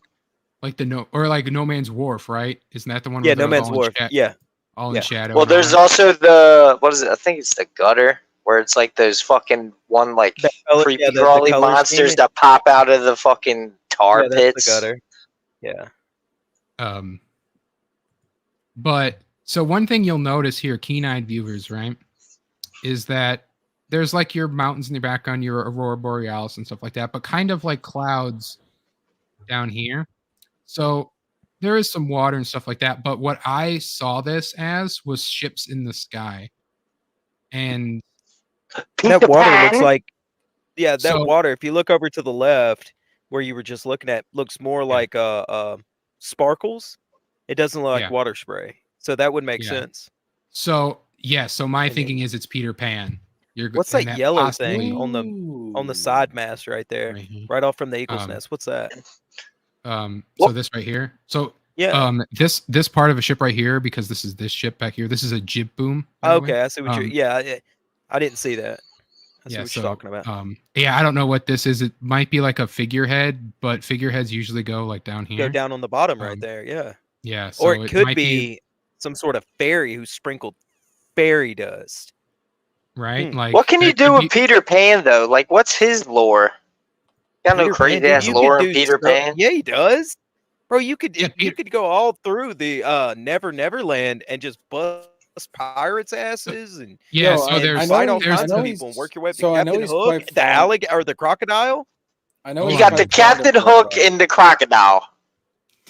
like the No Man's Wharf, right? Isn't that the one? Yeah, where No they're Man's all in Wharf. yeah, all Yeah. in shadow. well, and all there's that? also the what is it? I think it's the gutter, where it's like those fucking one like creepy the crawly color monsters scheme. that pop out of the fucking tar Yeah, that's pits. the gutter. Yeah. But so one thing you'll notice here, keen-eyed viewers, right, is that there's like your mountains in the background, your aurora borealis and stuff like that, but kind of like clouds down here. So there is some water and stuff like that. But what I saw this as was ships in the sky, and That water looks Pan? like, that So- water. If you look over to the left, where you were just looking at, looks more like sparkles. It doesn't look like Yeah. water spray, so that would make Yeah. sense. so yeah. So my And thinking is it's Peter Pan. What's and that yellow possibly- thing on the side mast right there, Right here. right off from the eagle's Um, nest? What's that? So this right here. So Yeah. this part of a ship right here, because this is this ship back here. This is a jib boom. by the way. Okay, I see what you're. um, Yeah, I didn't see that. I see Yeah, what you're talking about. Yeah, I don't know what this is. It might be like a figurehead, but figureheads usually go like down here. Go down on the bottom right um, there. Yeah. Yeah, so Or it could might be some sort of fairy who sprinkled fairy dust. right. Hmm. Like What can you there do could with Peter Pan though? Like, what's his lore? Got no Peter Pan, crazy dude, ass you lore could in do Peter stuff- Pan. Yeah, he does. Bro, you could Yeah, you Peter- could go all through the Never Neverland and just bust pirates' asses and Yeah, Yo, so I there's fight all there's kinds I of know people and he's- work your way up to so I know Captain he's Hook, quite the fond- alligator or the crocodile. I know You You he's got the quite fond Captain of, Hook and the crocodile.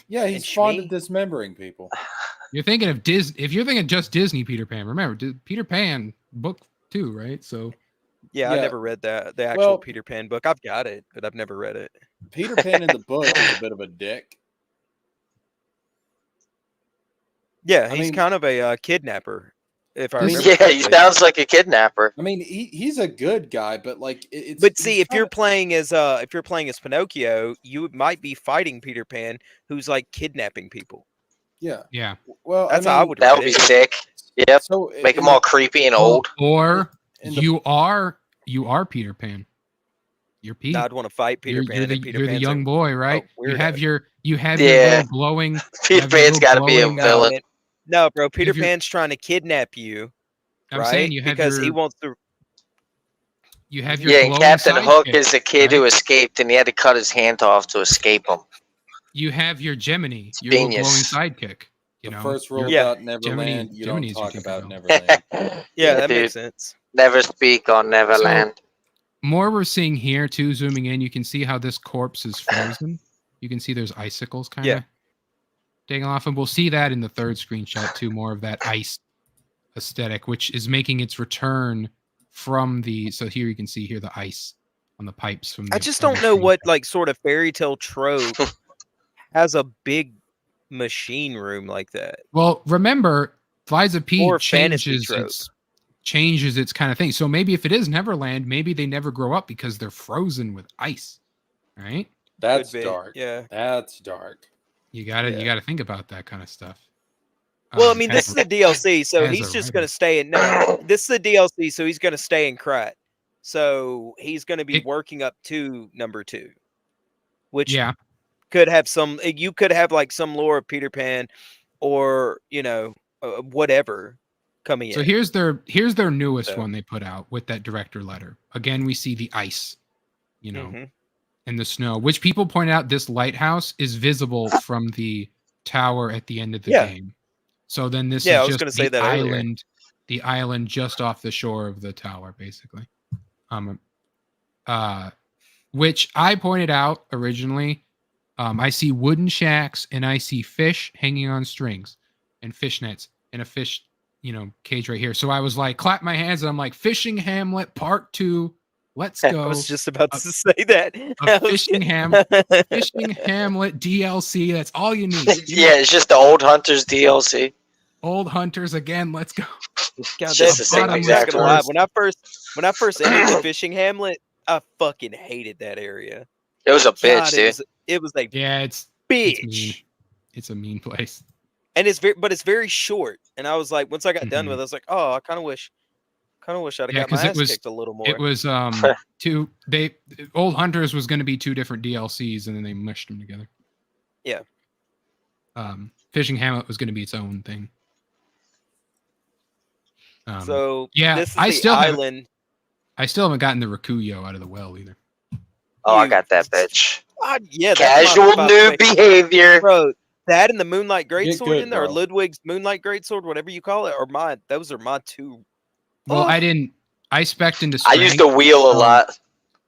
Yeah, and he's fond of Shmi. dismembering people. you're thinking of Disney. If you're thinking just Disney Peter Pan, remember Peter Pan book 2, right? So Yeah, I Yeah. never read the actual Well- Peter Pan book. I've got it, but I've never read it. Peter Pan in the book is a bit of a dick. Yeah, I he's mean- kind of a kidnapper. If I This- remember Yeah, he correctly. sounds like a kidnapper. I mean, he's a good guy, but like it's. But see, he's if you're kinda- playing as Pinocchio, you might be fighting Peter Pan, who's like kidnapping people. yeah, yeah, well, That's I how I mean, would That read would be it. sick. Yep. So Make in him all creepy and old. or in the- you are Peter Pan. You're Pete. I'd want to fight Peter you're, Pan. you're the, and Peter you're the Pan's young like, boy, right? You weirdo. have your your Yeah. little glowing. you Peter have your Pan's little got to be a glowing- no, villain. man. No, bro. Peter your- Pan's trying to kidnap you, I'm right? saying you have because your, he wants to. you have your Yeah, and glowing Captain Hook sidekick, is a kid who right? escaped, and he had to cut his hand off to escape him. You have your Gemini, your little glowing Genius. sidekick. You the know, first rule your- Yeah. about Neverland, you don't Gemini's your talk about Tinkerbell. Neverland. Yeah, that dude. makes sense. Never speak on Neverland. more we're seeing here too. Zooming in, you can see how this corpse is frozen. You can see there's icicles kind of Yeah. taking off, and we'll see that in the third screenshot too. More of that ice aesthetic, which is making its return from the. So here you can see here the ice on the pipes from. I the just other don't know what screenshot. like sort of fairy tale trope has a big machine room like that. Well, remember, Liza P Or fantasy changes its kind of thing. So maybe if it is Neverland, maybe they never grow up because they're frozen with ice, right? That's Could be, dark. Yeah. That's dark. You gotta Yeah. think about that kind of stuff. Well, I mean, this as is the DLC, so as he's a just writer. going to stay in. No, this is the DLC, so he's going to stay in Krat. So he's going to be It- working up to number 2, which yeah. could have some. You could have like some lore of Peter Pan, or whatever coming So in. here's their newest So- one they put out with that director letter. Again, we see the ice, Mhm. and the snow, which people point out this lighthouse is visible from the tower at the end of the Yeah. game. So then this Yeah, I is was just gonna say the that earlier. island, the island just off the shore of the tower, basically. Which I pointed out originally. I see wooden shacks and I see fish hanging on strings and fish nets and a fish, cage right here. So I was like, clap my hands and I'm like, Fishing Hamlet Part 2 Let's I go. was just about to say that. Fishing Hamlet DLC. That's all you need. Yeah, it's just the old Hunters DLC. Old Hunters again. Let's go. God, It's that's just the same I'm exact not gonna lie. one. When I first entered the fishing hamlet, I fucking hated that area. It was a bitch, God, dude. it was a Yeah, it's bitch. mean. It's a mean place. And it's very short. And I was like, once I got done with it, I was like, oh, I kind of wish I'd have Yeah, got my 'cause it ass was- kicked a little more. It was Old Hunters was going to be 2 different DLCs, and then they mushed them together. Yeah. Fishing Hamlet was going to be its own thing. So yeah, this is I the still island. I still haven't gotten the Rakuyo out of the well either. Oh, I You- got that bitch. God, yeah, that's Casual my noob behavior. bro. That and the Moonlight Get Greatsword good, in there, or bro. Ludwig's Moonlight Greatsword, whatever you call it, or mine. Those are my 2. Well, Oh. I spec'd into I strength. used the wheel a lot.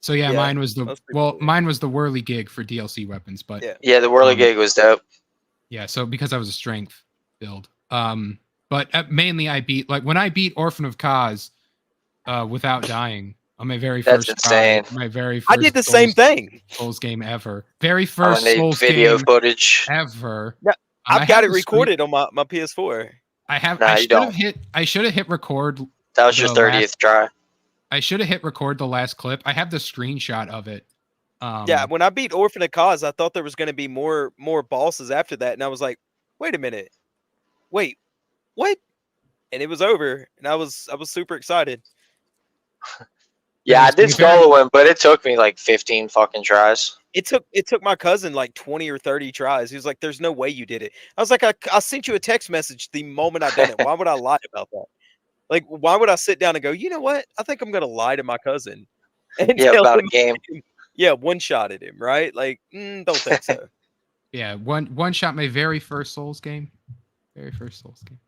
So yeah, Yeah, mine was that's pretty cool. mine was the Whirly Gig for DLC weapons, but Yeah. Yeah, the whirly Um, gig was dope. yeah, so because I was a strength build. But mainly I beat when I beat Orphan of Kaz without dying on my very That's first try, insane. my very first I did the same thing. Souls game ever. Very I'm first gonna need Souls video game footage. ever. Yeah, I I've got have it the screen- recorded on my PS4. I Nah, you should don't. have hit record. That was your the 30th try. I should have hit record the last clip. I have the screenshot of it. Yeah, when I beat Orphan of Cause, I thought there was going to be more bosses after that, and I was like, wait a minute, wait, what? And it was over, and I was super excited. Yeah, I to be did fair- solo one, but it took me like 15 fucking tries. It took my cousin like 20 or 30 tries. He was like, "There's no way you did it." I was like, "I sent you a text message the moment I done it. Why would I lie about that? Like, why would I sit down and go, you know what? I think I'm gonna lie to my cousin and Yeah, tell about a him, game. yeah, one shot at him, right? Like, don't think so." Yeah, one shot my very first Souls game. Very first Souls game.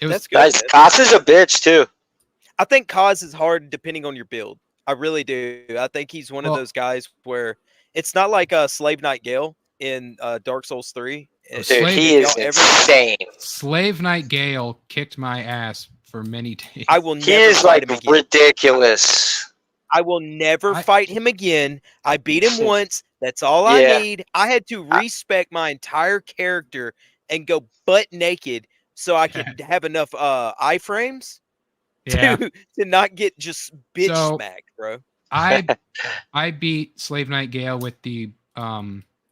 It was That's good. Guys, man. Koss is a bitch too. I think Kaz is hard depending on your build. I really do. I think he's one of Well- those guys where it's not like Slave Knight Gale in Dark Souls 3. Dude, Dude, Slave- he is Y'all ever- insane. Slave Knight Gale kicked my ass for many days. I will He never is fight like him again. ridiculous. I will never I- fight him again. I beat him once. That's all Yeah. I need. I had to respec my entire character and go butt naked so I could have enough iframes Yeah, to not get just bitch So- smacked, bro. I beat Slave Knight Gale with the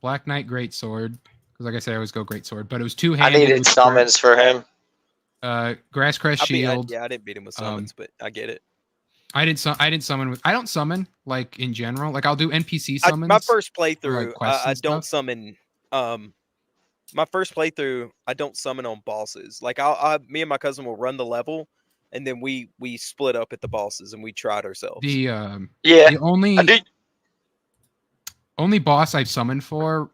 Black Knight Great Sword because, like I said, I always go Great Sword, but it was I two-handed. needed with summons for him. Grass Crest Shield. I didn't beat him with summons, but I get it. I didn't summon with. I don't summon like in general. Like I'll do NPC My summons. first playthrough, quests I and don't stuff? summon. My first playthrough, I don't summon on bosses. Like me and my cousin will run the level, and then we split up at the bosses and we tried ourselves. The Yeah. the only I did- only boss I've summoned for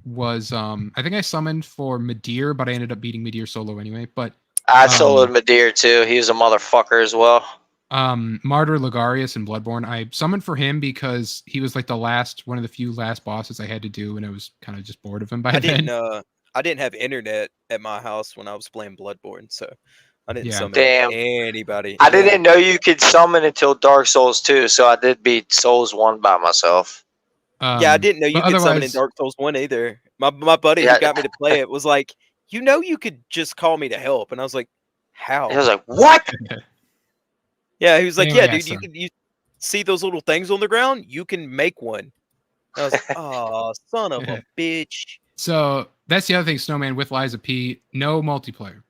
was I think I summoned for Midir, but I ended up beating Midir solo anyway. But I soloed Midir too. He was a motherfucker as well. Martyr Ligarius in Bloodborne, I summoned for him because he was like one of the few last bosses I had to do, and I was kind of just bored of him by then. I didn't have internet at my house when I was playing Bloodborne, so I didn't Yeah. summon Damn. anybody. I didn't know you could summon until Dark Souls 2, so I did beat Souls 1 by myself. Yeah, I didn't know you but could summon in otherwise- Dark Souls 1 either. My buddy Yeah. who got me to play it was like, you could just call me to help, and I was like, how? I was like, what? Yeah, he was like, Anyway, yeah, dude, so- you see those little things on the ground? You can make one. And I was like, oh, son of a bitch. So that's the other thing, Snowman with Liza P. No multiplayer.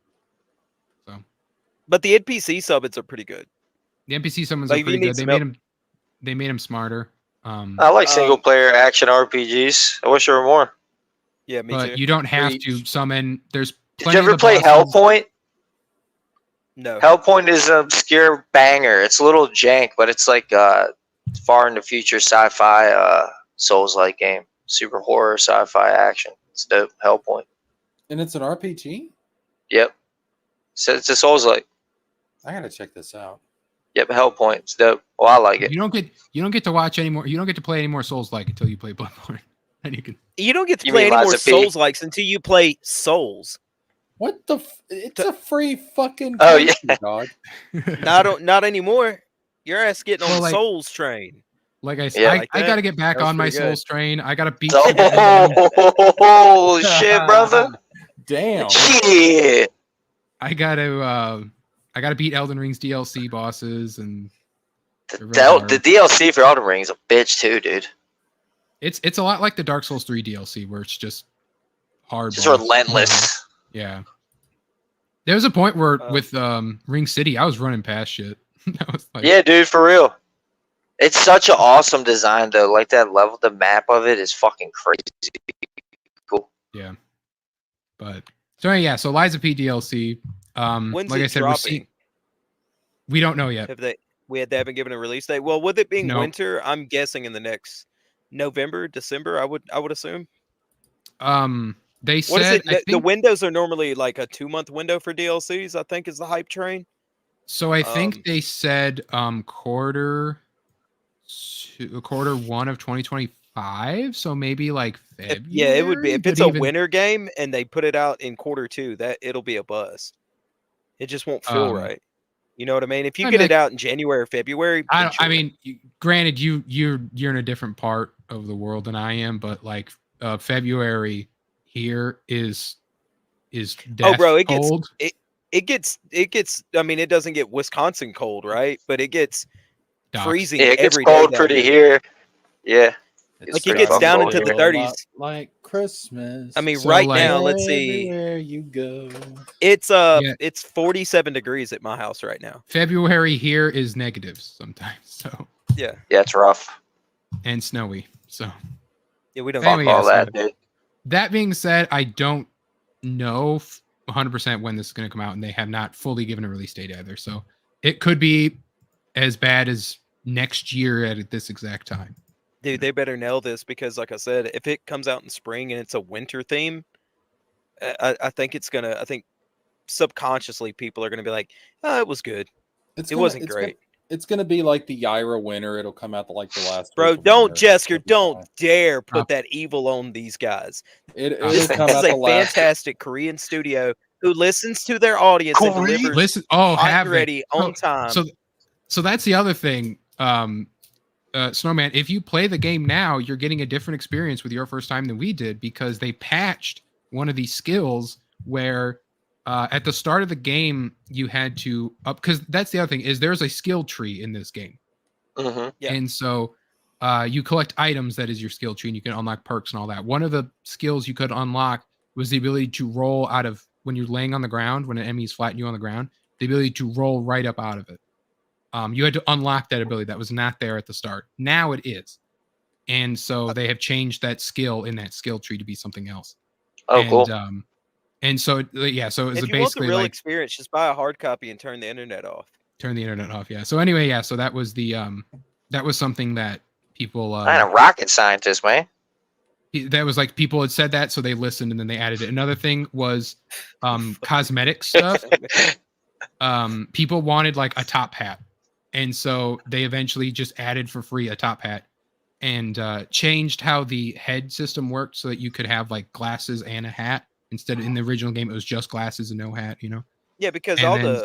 But the NPC summons are pretty good. The NPC summons Like, are if you pretty need good. some They made him smarter. I like single player action RPGs. I wish there were more. Yeah, me but too. you don't have to Preach. summon. There's Did plenty you ever of the play bosses- Hellpoint? No. Hellpoint is an obscure banger. It's a little jank, but it's like far in the future sci-fi Souls-like game. Super horror sci-fi action. It's dope. Hellpoint. And it's an RPG? Yep. So it's a Souls-like. I gotta check this out. Yep, Hellpoint. It's dope. Well, I like it. You don't get to watch anymore. You don't get to play any more Souls like until you play Bloodborne. And you can. You don't get to You play mean any more Liza P? Souls likes until you play Souls. What the? It's a free fucking. Oh, yeah. dog. Not anymore. Your ass getting on Well, the like- Souls train. Like I said, Yeah. I, Like I that? got to get back That was on my pretty good. Souls train. I got to beat shit to Elden Ring. Oh shit, brother! Damn. Shit. I got to beat Elden Ring's DLC bosses, and they're really The hard. DLC for Elden Ring is a bitch too, dude. It's a lot like the Dark Souls 3 DLC, where it's just hard. Just boss. relentless. Yeah. There was a point where Um, with Ring City, I was running past shit. I was like, Yeah, dude, for real. It's such an awesome design though. Like that level, the map of it is fucking crazy. Cool. yeah. But so yeah, so Liza P DLC. When's Like it I said, dropping? we don't know yet. They haven't given a release date. Well, with it being No. winter, I'm guessing in the next November, December. I would assume. They What is said it? I The think windows are normally like a 2-month window for DLCs. I think is the hype train. so. I think um, they said quarter 1 of 2025. So maybe like February. Yeah, it would be if but it's a even- winter game and they put it out in quarter 2. That it'll be a bust. It just won't feel right. You know what I mean? If you I get mean, it out in January or February, I enjoy it. mean, granted, you're in a different part of the world than I am, but like February here is death bro, it cold. gets I mean, it doesn't get Wisconsin cold, right? But it gets Docks. freezing Yeah, it gets every day cold down pretty here. here. Yeah. Like, it gets down into the A lot 30s. like Christmas. I mean, So, right like- now, let's see. Everywhere you go. It's Yeah. it's 47 degrees at my house right now. February here is negatives sometimes, so Yeah. Yeah, it's rough. and snowy. So Yeah, we don't Anyway, Fuck yeah, all so- that, dude. that being said, I don't know 100% when this is going to come out, and they have not fully given a release date either. So it could be as bad as next year at this exact time. Dude, they better nail this because, like I said, if it comes out in spring and it's a winter theme, I think it's gonna. I think subconsciously people are gonna be like, "Oh, it was good. It wasn't great." It's gonna be like the Yaira winter. It'll come out like the last. Bro, week of don't, winter. Jesker, It'll be don't fine. dare put that evil on these guys. It'll This come is out a the last. fantastic Korean studio who listens to their audience and Korean? delivers Listen, hot have and they? ready on time. So that's the other thing. Snowman, if you play the game now, you're getting a different experience with your first time than we did because they patched one of these skills where at the start of the game you had to up because that's the other thing is there's a skill tree in this game. Mm-hmm. Yeah. And so you collect items that is your skill tree and you can unlock perks and all that. One of the skills you could unlock was the ability to roll out of when you're laying on the ground, when an enemy is flattening you on the ground, the ability to roll right up out of it. You had to unlock that ability that was not there at the start. Now it is. And so they have changed that skill in that skill tree to be something else. Oh, and, cool. And so, yeah, so it was if you want the basically real like experience, just buy a hard copy and turn the internet off. turn the internet off. Yeah. So anyway, yeah, so that was the, that was something that people, I ain't a rocket scientist, man. that was like people had said that. So they listened and then they added it. Another thing was cosmetic stuff. People wanted like a top hat. And so they eventually just added for free a top hat and changed how the head system worked so that you could have like glasses and a hat instead of in the original game. It was just glasses and no hat, you know? Yeah, because And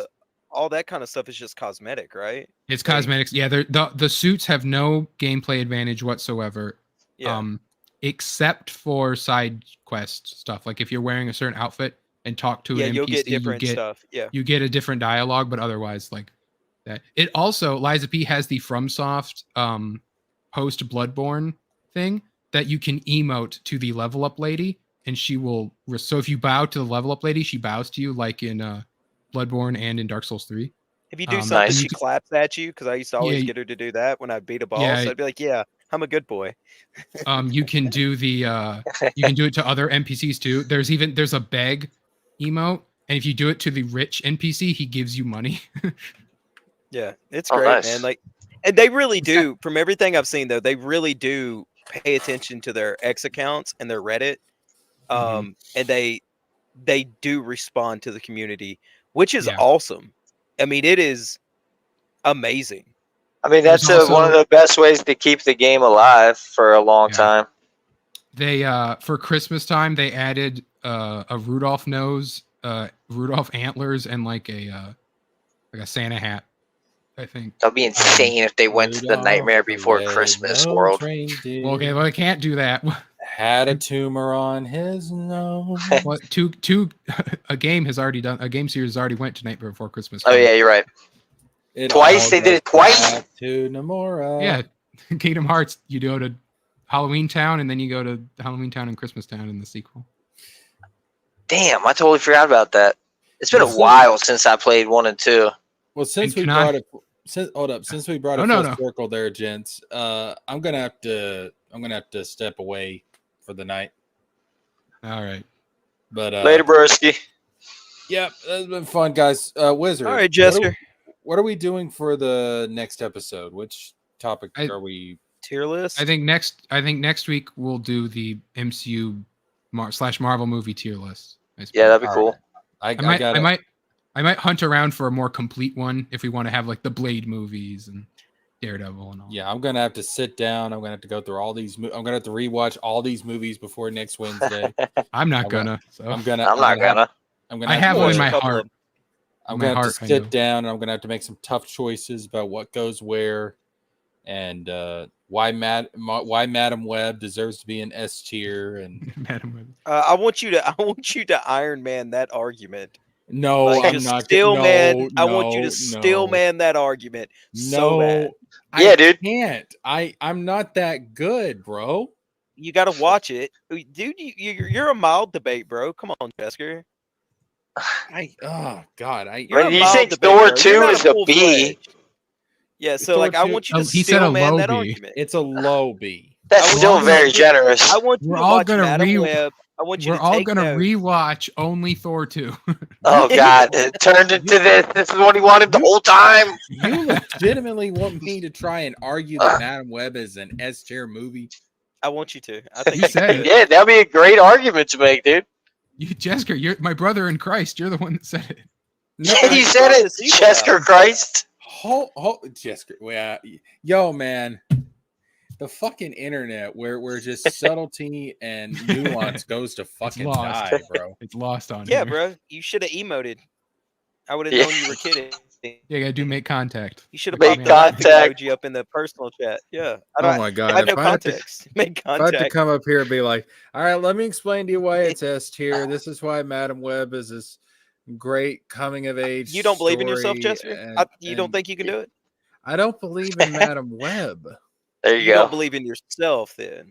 all that kind of stuff is just cosmetic, right? It's Like- cosmetics. Yeah. The suits have no gameplay advantage whatsoever. Yeah. Except for side quest stuff. Like if you're wearing a certain outfit and talk to Yeah, an NPC, you'll get different you get, stuff. Yeah. you get a different dialogue, but otherwise like that. It also Liza P has the FromSoft post Bloodborne thing that you can emote to the level up lady and she will so if you bow to the level up lady, she bows to you like in Bloodborne and in Dark Souls 3. If you do something, Nice. she claps at you because I used to always get her to do that when I beat a boss. Yeah. I'd be like, "Yeah, I'm a good boy." You can do the you can do it to other NPCs too. There's a beg emote, and if you do it to the rich NPC, he gives you money. Yeah, it's Oh, great, nice. man. Like, and they really do. From everything I've seen, though, they really do pay attention to their X accounts and their Reddit. Mhm. And they do respond to the community, which is Yeah. awesome. I mean, it is amazing. I mean, There's that's one of also- the best ways to keep the game alive for a long Yeah. time. They for Christmas time they added a Rudolph nose, Rudolph antlers, and like a Santa hat I think. That'd be insane if they went to the Rudolph Nightmare the Before red Christmas nose world. reindeer Okay, well, I can't do that. had a tumor on his nose. What a game series has already went to Nightmare Before Christmas. Oh yeah, you're right. It Twice? all They did it goes twice? back to Nomura. Yeah, Kingdom Hearts. You go to Halloween Town, and then you go to Halloween Town and Christmas Town in the sequel. Damn, I totally forgot about that. It's been a Well, while since I played 1 and 2. Well, since And we can brought I- it, since we brought it Oh, no, full no. circle there, gents. I'm gonna have to step away for the night. All right. But Later, broski. yeah, it's been fun, guys. Wizard. All right, Jester. What are we doing for the next episode? Which topic I- are we? Tier list. I think next week we'll do the MCU / Marvel movie tier list. I suppose. Yeah, that'd be All cool. right. I might hunt around for a more complete one if we want to have like the Blade movies and Daredevil and all. Yeah, I'm gonna have to sit down. I'm gonna have to go through all these. I'm gonna have to rewatch all these movies before next Wednesday. I'm not I'm gonna. So I'm gonna. I'm not gonna. I have one in my Couple heart. of- I'm my gonna have heart, to I sit know. down and I'm gonna have to make some tough choices about what goes where, and why Madam Web deserves to be an S tier. And Madam Web. I want you to Iron Man that argument. no, Like, I'm just not. still no, man. I want you no, to still no. man that argument. So No, bad. Yeah, I dude. can't. I'm not that good, bro. You got to watch it, dude. You're a mild debate, bro. Come on, Jesker. Oh God, You're Right, a you mild think debate, Thor bro. 2 You're not is a B? full-fledged. Yeah, so Thor like I 2 want you to Oh, he said still a man low that B. argument. it's a low B. That's I still want very you- generous. I want you We're to all watch gonna Madam Web. I want you We're to all take gonna notes. rewatch only Thor 2. Oh God, it turned into this. This is what he wanted the whole time. You legitimately want me to try and argue that Madam Web is an S tier movie? I want you to. I think You you said can it. do it. Yeah, that'd be a great argument to make, dude. Jesker, you're my brother in Christ. You're the one that said it. No, You said it, the sequel Chesker out. Christ. Jessica, yo, man, the fucking internet where just subtlety and nuance goes to fucking lost. die, bro. It's lost on Yeah, here. bro. You should have emoted. I would have Yeah. known you were kidding. Yeah, I do make contact. You should have Make popped the laughing contact. emoji up in the personal chat. Yeah. Oh my god! I had no If I had to- context. Make If I had to contact. come up here and be like, all right, let me explain to you why it's S tier. This is why Madam Web is this great coming of age. You don't believe in yourself, story Jester? and- You don't and think you can do it? I don't believe in Madam Web. There you You don't go. believe in yourself, then.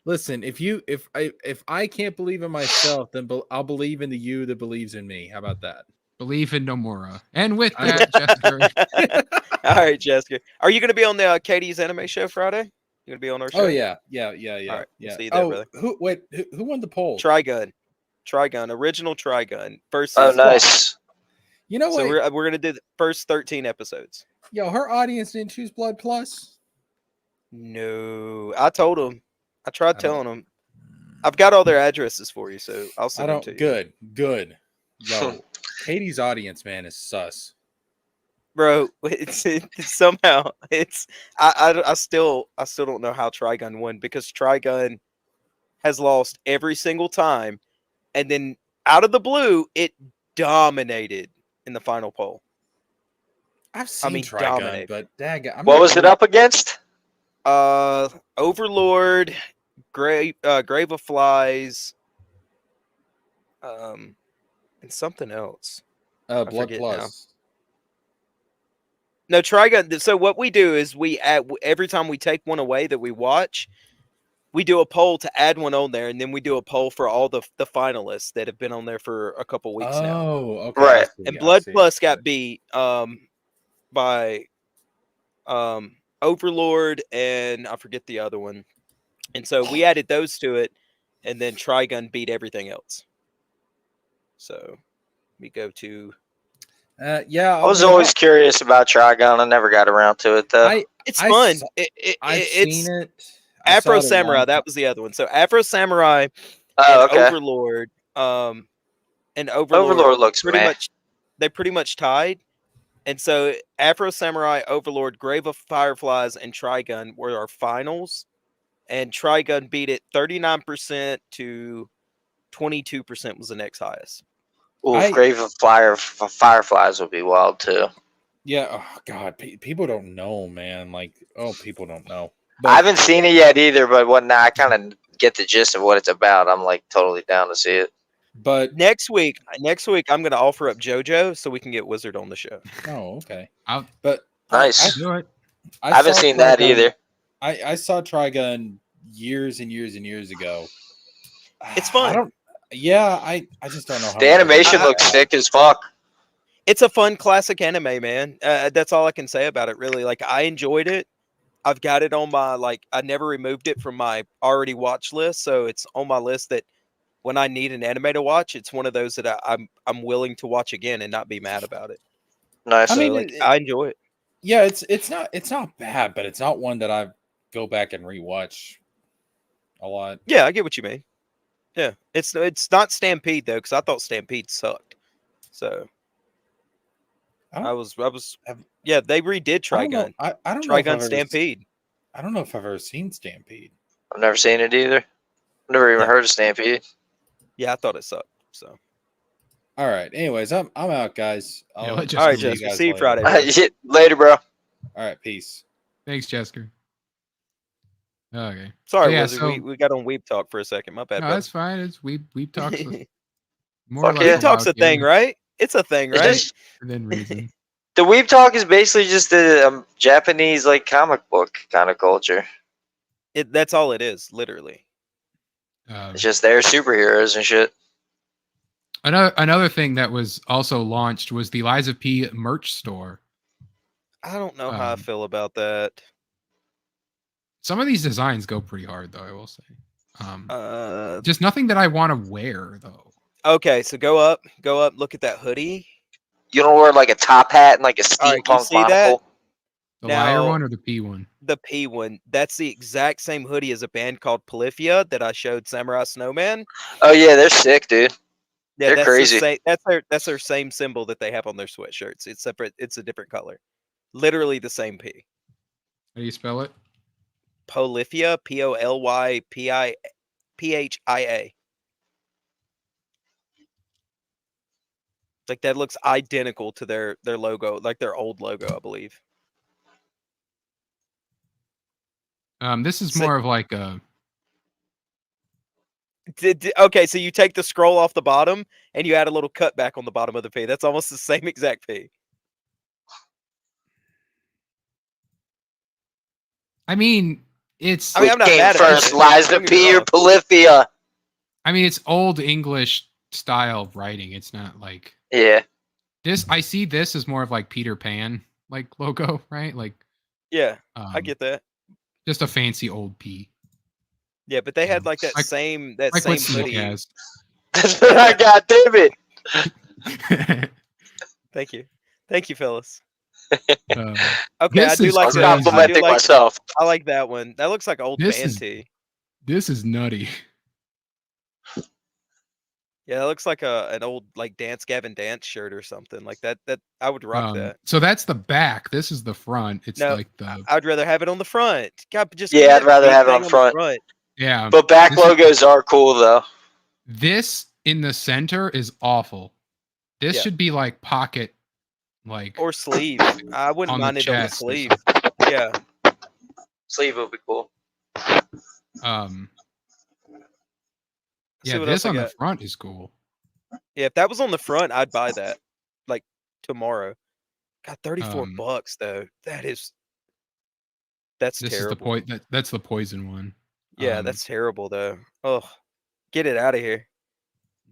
Listen. If I can't believe in myself, then I'll believe in the you that believes in me. How about that? Believe in Nomura. And with I- that, Jesker, All right, Jessica. Are you going to be on the Katie's anime show Friday? You going to be on our show? Oh yeah. All right, we'll yeah. see you there, Oh, brother. who won the poll? Trigun. Original Trigun. Versus. Oh, nice. You know So what? we're going to do the first 13 episodes. Yo, her audience didn't choose Blood Plus. No. I told them. I tried I don't- telling them. I've got all their addresses for you, so I'll I send them don't. to you. Good. Yo, Katie's audience, man, is sus. Bro, it's somehow I still don't know how Trigun won, because Trigun has lost every single time, and then out of the blue it dominated in the final poll. I've seen mean, Trigun, dominate. but dang, What was it up against? Overlord, Grave of Flies, and something else. Blood forget now. Plus. No, Trigun. So what we do is we add, every time we take one away that we watch, we do a poll to add one on there, and then we do a poll for all the finalists that have been on there for a couple weeks now. Oh, okay. Right. I see, And I Blood see. Plus got beat by Overlord, and I forget the other one. And so we added those to it, and then Trigun beat everything else. So we go to. Yeah, I was always curious about Trigun. I never got around to it though. It's I fun. saw- It's seen it. I saw Afro it a Samurai. long That was the other one. So Afro Samurai Oh, and okay. Overlord. And Overlord, Overlord looks pretty meh. much. They pretty much tied. And so Afro Samurai, Overlord, Grave of Fireflies, and Trigun were our finals. And Trigun beat it 39% to 22% was the next highest. Ooh, I- Grave of Fireflies would be wild too. Yeah. Oh God, people don't know, man. Like, people don't know. I haven't seen it yet either, but when I kind of get the gist of what it's about, I'm like totally down to see it. But Next week, I'm going to offer up JoJo so we can get Wizard on the show. okay. I'll But Nice. do it. I haven't saw seen that Trigun- either. I saw Trigun years and years and years ago. It's fun. I just don't know how The much animation I- looks sick as fuck. It's a fun classic anime, man. That's all I can say about it, really. Like, I enjoyed it. I've got it on my, I never removed it from my already watch list, so it's on my list that when I need an anime to watch, it's one of those that I'm willing to watch again and not be mad about it. Nice. I So, mean, I enjoy it. yeah, it's not bad, but it's not one that I go back and rewatch a lot. Yeah, I get what you mean. Yeah, it's not Stampede though, because I thought Stampede sucked. So I was yeah, they redid I don't know. Trigun. I don't know if I've Trigun ever, Stampede. I don't know if I've ever seen Stampede. I've never seen it either. I've never even Yeah. heard of Stampede. Yeah, I thought it sucked. So All right. Anyways, I'm out, guys. Yeah, I'll let all right, see you Jessica. guys See you later. Friday. bro. Later, bro. All right. Peace. Thanks, Jessica. Okay. Sorry, yeah, Wizard. so- We got on Weeb Talk for a second. My bad, No, brother. that's fine. It's Weeb Talks. More or Fuck less yeah. Weeb Talk's a about thing, gaming right? It's a thing, right? Just, within reason. the Weeb Talk is basically just the Japanese like comic book kind of culture. That's all it is, literally. It's just their superheroes and shit. Another thing that was also launched was the Liza P merch store. I don't know how I feel about that. Some of these designs go pretty hard, though. I will say. Just nothing that I want to wear, though. Okay, so go up, look at that hoodie. You don't wear like a top hat and like a All right, you steampunk see that? monocle. The liar Now- one or the P one? The P one. That's the exact same hoodie as a band called Polyphia that I showed Samurai Snowman. Oh yeah, they're sick, dude. Yeah, They're that's crazy. that's their same symbol that they have on their sweatshirts. It's separate. It's a different color. Literally the same P. How do you spell it? Polyphia. Polyphia. Like that looks identical to their logo, like their old logo, I believe. This is So- more of like a. Okay, so you take the scroll off the bottom and you add a little cutback on the bottom of the P. That's almost the same exact P. I mean, it's. I mean, I'm not Came mad at first, it. Liza Don't get me P or wrong. Polyphia. I mean, it's old English style writing. It's not like Yeah. this. I see this as more of like Peter Pan like logo, right? Like, Yeah, I get that. just a fancy old P. Yeah, but they had like that Like- same Like what same Sneak hoodie. has. God damn it. Thank you, Phyllis. Um, Okay, This I do is like I was crazy. that. complimenting myself. I like that one. That looks like old This band is- tee. this is nutty. Yeah, that looks like an old like Dance Gavin Dance shirt or something like that. That I would rock that. So that's the back. This is the front. It's No, like the I'd rather have it on the front. God, just Yeah, give me I'd that rather big have it thing on front. the yeah. But back This is- logos are cool though. This in the center is awful. This Yeah. should be like pocket, like Or sleeve. I wouldn't On the mind it on the chest or sleeve. Yeah. Sleeve would be cool. um. See Yeah, what this else I on the got. front is cool. Yeah, if that was on the front, I'd buy that. Like tomorrow. God, $34 though. That's This terrible. is the point. That's the poison one. Yeah, Um, that's terrible though. Oh, get it out of here.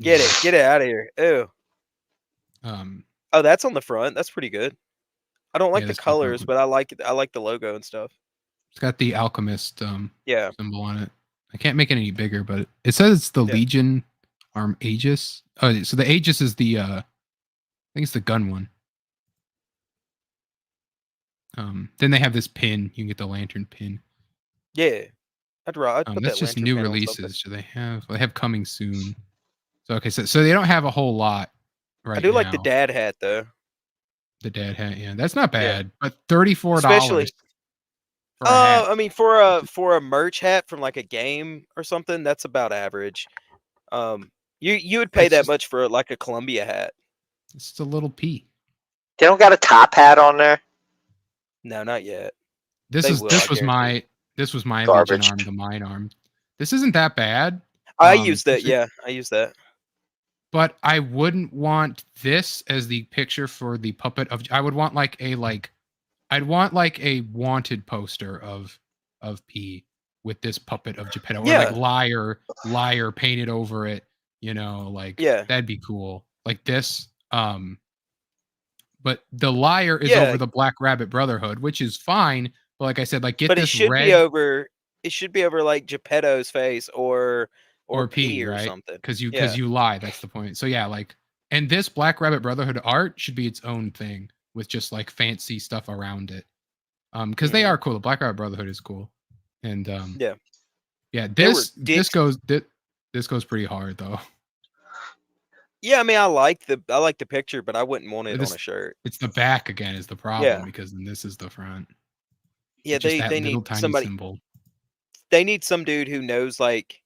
Get it out of here. Ew. Um. Oh, that's on the front. That's pretty good. I don't like Yeah, the that's the front colors, one. but I like it. I like the logo and stuff. It's got the alchemist Yeah. symbol on it. I can't make it any bigger, but it says it's the Yeah. Legion arm Aegis. Oh, so the Aegis is the I think it's the gun one. Then they have this pin. You can get the lantern pin. Yeah. I'd put That's that just lantern new pin on releases. something. So they have coming soon. So okay, so they don't have a whole lot right I do like the now. dad hat though. The dad hat, yeah, that's not Yeah. bad. But $34 Especially- for a hat. I mean for a merch hat from like a game or something, that's about average. You would pay It's that just- much for like a Columbia hat. It's just a little P. They don't got a top hat on there. No, not yet. This They is will, this I was guarantee. my Garbage. Legion arm, the mine arm. This isn't that bad. I use that. it's a- Yeah, I use that. But I wouldn't want this as the picture for the puppet of. I would want I'd want like a wanted poster of P with this puppet of Geppetto, or like Yeah. liar painted over it. Like Yeah. that'd be cool. Like this. But the liar is Yeah. over the Black Rabbit Brotherhood, which is fine. But like I said, like get But it this should red be over. It should be over like Geppetto's face or P, or right? something. Because you Yeah. lie. That's the point. So yeah, like, and this Black Rabbit Brotherhood art should be its own thing with just like fancy stuff around it. Because they are cool. The Black Rabbit Brotherhood is cool, and Yeah. yeah. They were This goes pretty hard though. Yeah, I mean, I like the picture, but I wouldn't want it This- on a shirt. It's the back again is the problem Yeah. because then this is the front. Yeah, It's just they that little need tiny somebody. symbol. They need some dude who knows like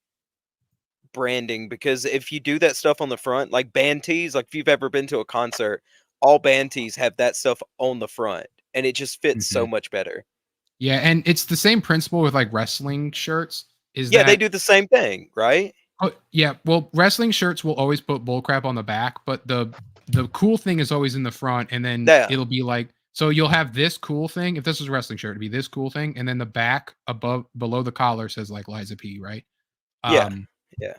branding, because if you do that stuff on the front, like band tees, like if you've ever been to a concert, all band tees have that stuff on the front, and it just fits so much better. Yeah, and it's the same principle with like wrestling shirts. Yeah, they do the same thing, right? Oh, yeah. Well, wrestling shirts will always put bullcrap on the back, but the cool thing is always in the front, and then Yeah. it'll be like, so you'll have this cool thing. If this was a wrestling shirt, it'd be this cool thing, and then the back below the collar says like Liza P, right? Yeah. Yeah.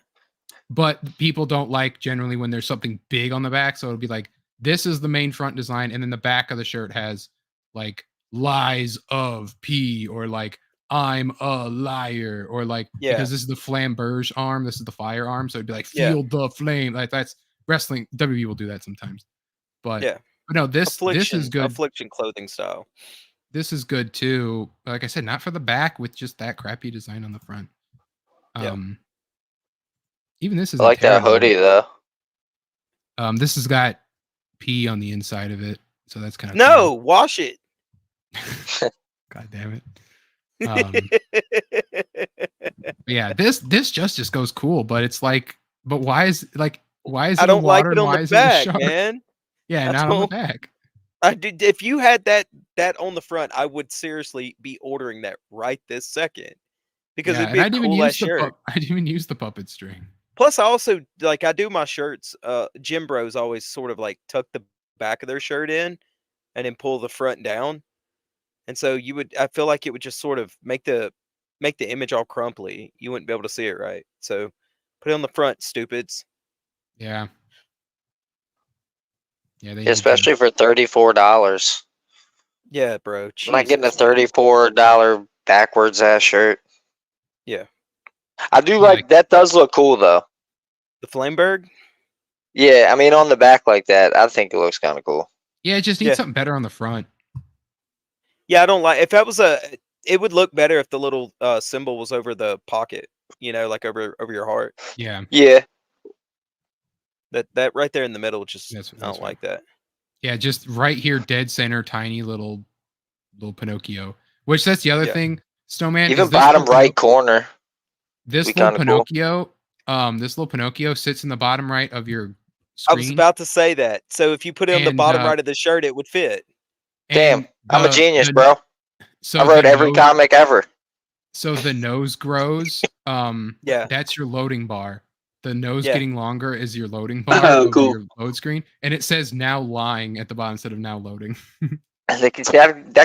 But people don't like generally when there's something big on the back, so it'll be like this is the main front design, and then the back of the shirt has like lies of P, or like I'm a liar, or like because this is the flamberge arm, this is the firearm, so it'd be like feel the flame. Like that's wrestling. WWE will do that sometimes, but no, this is good. Affliction clothing style. This is good too. Like I said, not for the back with just that crappy design on the front. Even this is I like that hoodie though. This has got P on the inside of it, so that's kind of no. Wash it. God damn it. Yeah, this just goes cool, but it's like, but why is it I don't like it on the back, man. Yeah, not on the back. I did. If you had that on the front, I would seriously be ordering that right this second, because it'd be a cool ass shirt. I didn't even use the puppet string. Plus, I also like I do my shirts. Gym bros always sort of like tuck the back of their shirt in, and then pull the front down. And so I feel like it would just sort of make the image all crumply. You wouldn't be able to see it right. So put it on the front, stupids. Yeah. Yeah, especially for $34. Yeah, bro. I'm not getting a $34 backwards ass shirt. Yeah. I do like that. Does look cool though. The Flameberg? Yeah, I mean on the back like that, I think it looks kind of cool. Yeah, it just needs something better on the front. Yeah, I don't like if that was it would look better if the little symbol was over the pocket, like over your heart. Yeah. Yeah. That right there in the middle, just that's I don't like that. Yeah, just right here, dead center, tiny little Pinocchio. Which that's the other thing, Snowman. Even bottom right corner. This little Pinocchio, this little Pinocchio sits in the bottom right of your screen. I was about to say that. So if you put it on the bottom right of the shirt, it would fit. Damn, I'm a genius, bro. So I wrote every comic ever. So the nose grows. Yeah. That's your loading bar. The nose getting longer is your loading bar of your load screen, and it says now lying at the bottom instead of now loading. That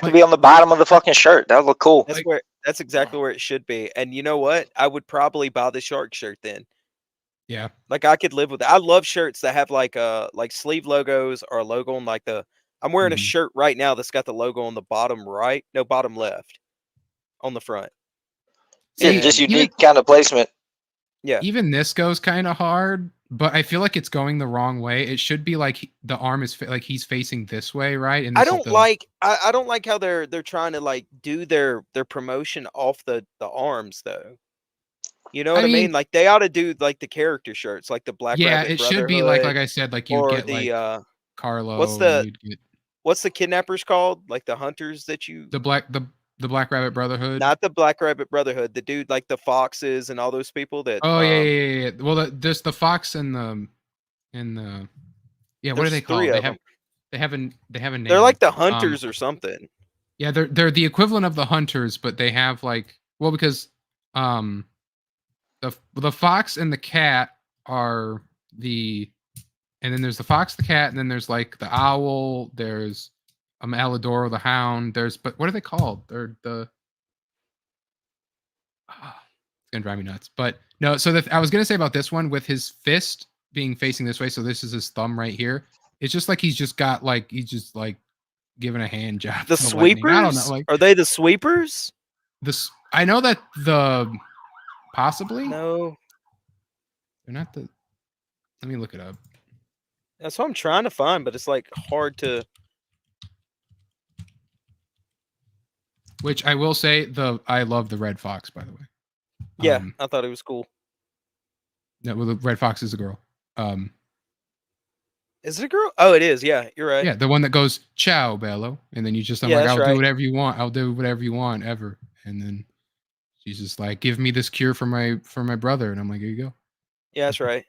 could be on the bottom of the fucking shirt. That would look cool. That's exactly where it should be. And you know what? I would probably buy the shark shirt then. Yeah. Like I could live with it. I love shirts that have like sleeve logos or a logo on like I'm wearing a shirt right now that's got the logo on the bottom right, no, bottom left on the front. Yeah, just unique kind of placement. Yeah. Even this goes kind of hard, but I feel like it's going the wrong way. It should be like the arm is like he's facing this way, right? And I don't like how they're trying to like do their promotion off the arms though. You know what I mean? Like they ought to do like the character shirts, like the Black Rabbit it should be like I said, like you get the like Carlo. What's the kidnappers called? Like the hunters that you the Black Rabbit Brotherhood. Not the Black Rabbit Brotherhood. The dude like the foxes and all those people that. Oh yeah. Well, there's the fox and the what are they called? They have a name. They're like the hunters or something. Yeah, they're the equivalent of the hunters, but they have like because the fox and the cat are and then there's the fox, the cat, and then there's like the owl. There's Alidoro the hound. But what are they called? They're the it's gonna drive me nuts. But no, so I was gonna say about this one with his fist being facing this way. So this is his thumb right here. It's just like he's just giving a hand job. The to lightning. sweepers? I don't know. Like Are they the sweepers? I know that possibly No. they're not the. Let me look it up. That's what I'm trying to find, but it's like hard to. Which I will say I love the red fox, by the way. Yeah, I thought it was cool. No, well, the red fox is a girl. Is it a girl? Oh, it is. Yeah, you're right. Yeah, the one that goes "Ciao, bello," and then I'm Yeah, like, that's I'll do right. whatever you want. I'll do whatever you want ever. And then she's just like, give me this cure for my brother, and I'm like, here you go. Yeah, that's right.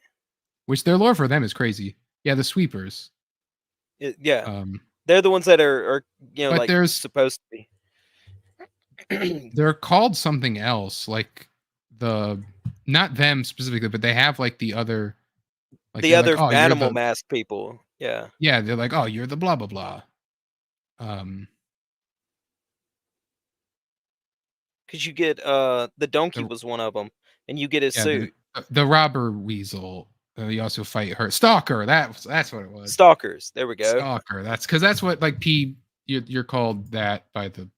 Which their lore for them is crazy. Yeah, the sweepers. Yeah, they're the ones that are but like there's supposed to be. they're called something else, like not them specifically, but they have like the other, like The other like, oh, animal mask people. Yeah. Yeah, they're like, oh, you're the blah blah blah. Because you get the donkey was one of them, and you get his suit. The robber weasel. You also fight her stalker. That's what it was. Stalkers. There we go. Stalker. That's what like you're called that by the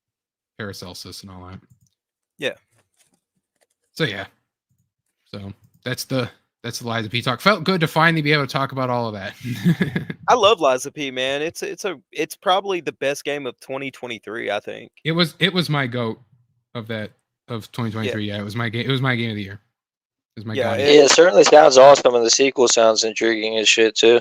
Paracelsus and all that. Yeah. So yeah. So that's the Liza P talk. Felt good to finally be able to talk about all of that. I love Liza P, man. It's probably the best game of 2023, I think. It was my goat of 2023. Yeah, it was my game. It was my game of the year. It was my Yeah, god. Yeah, it certainly sounds awesome, and the sequel sounds intriguing as shit too.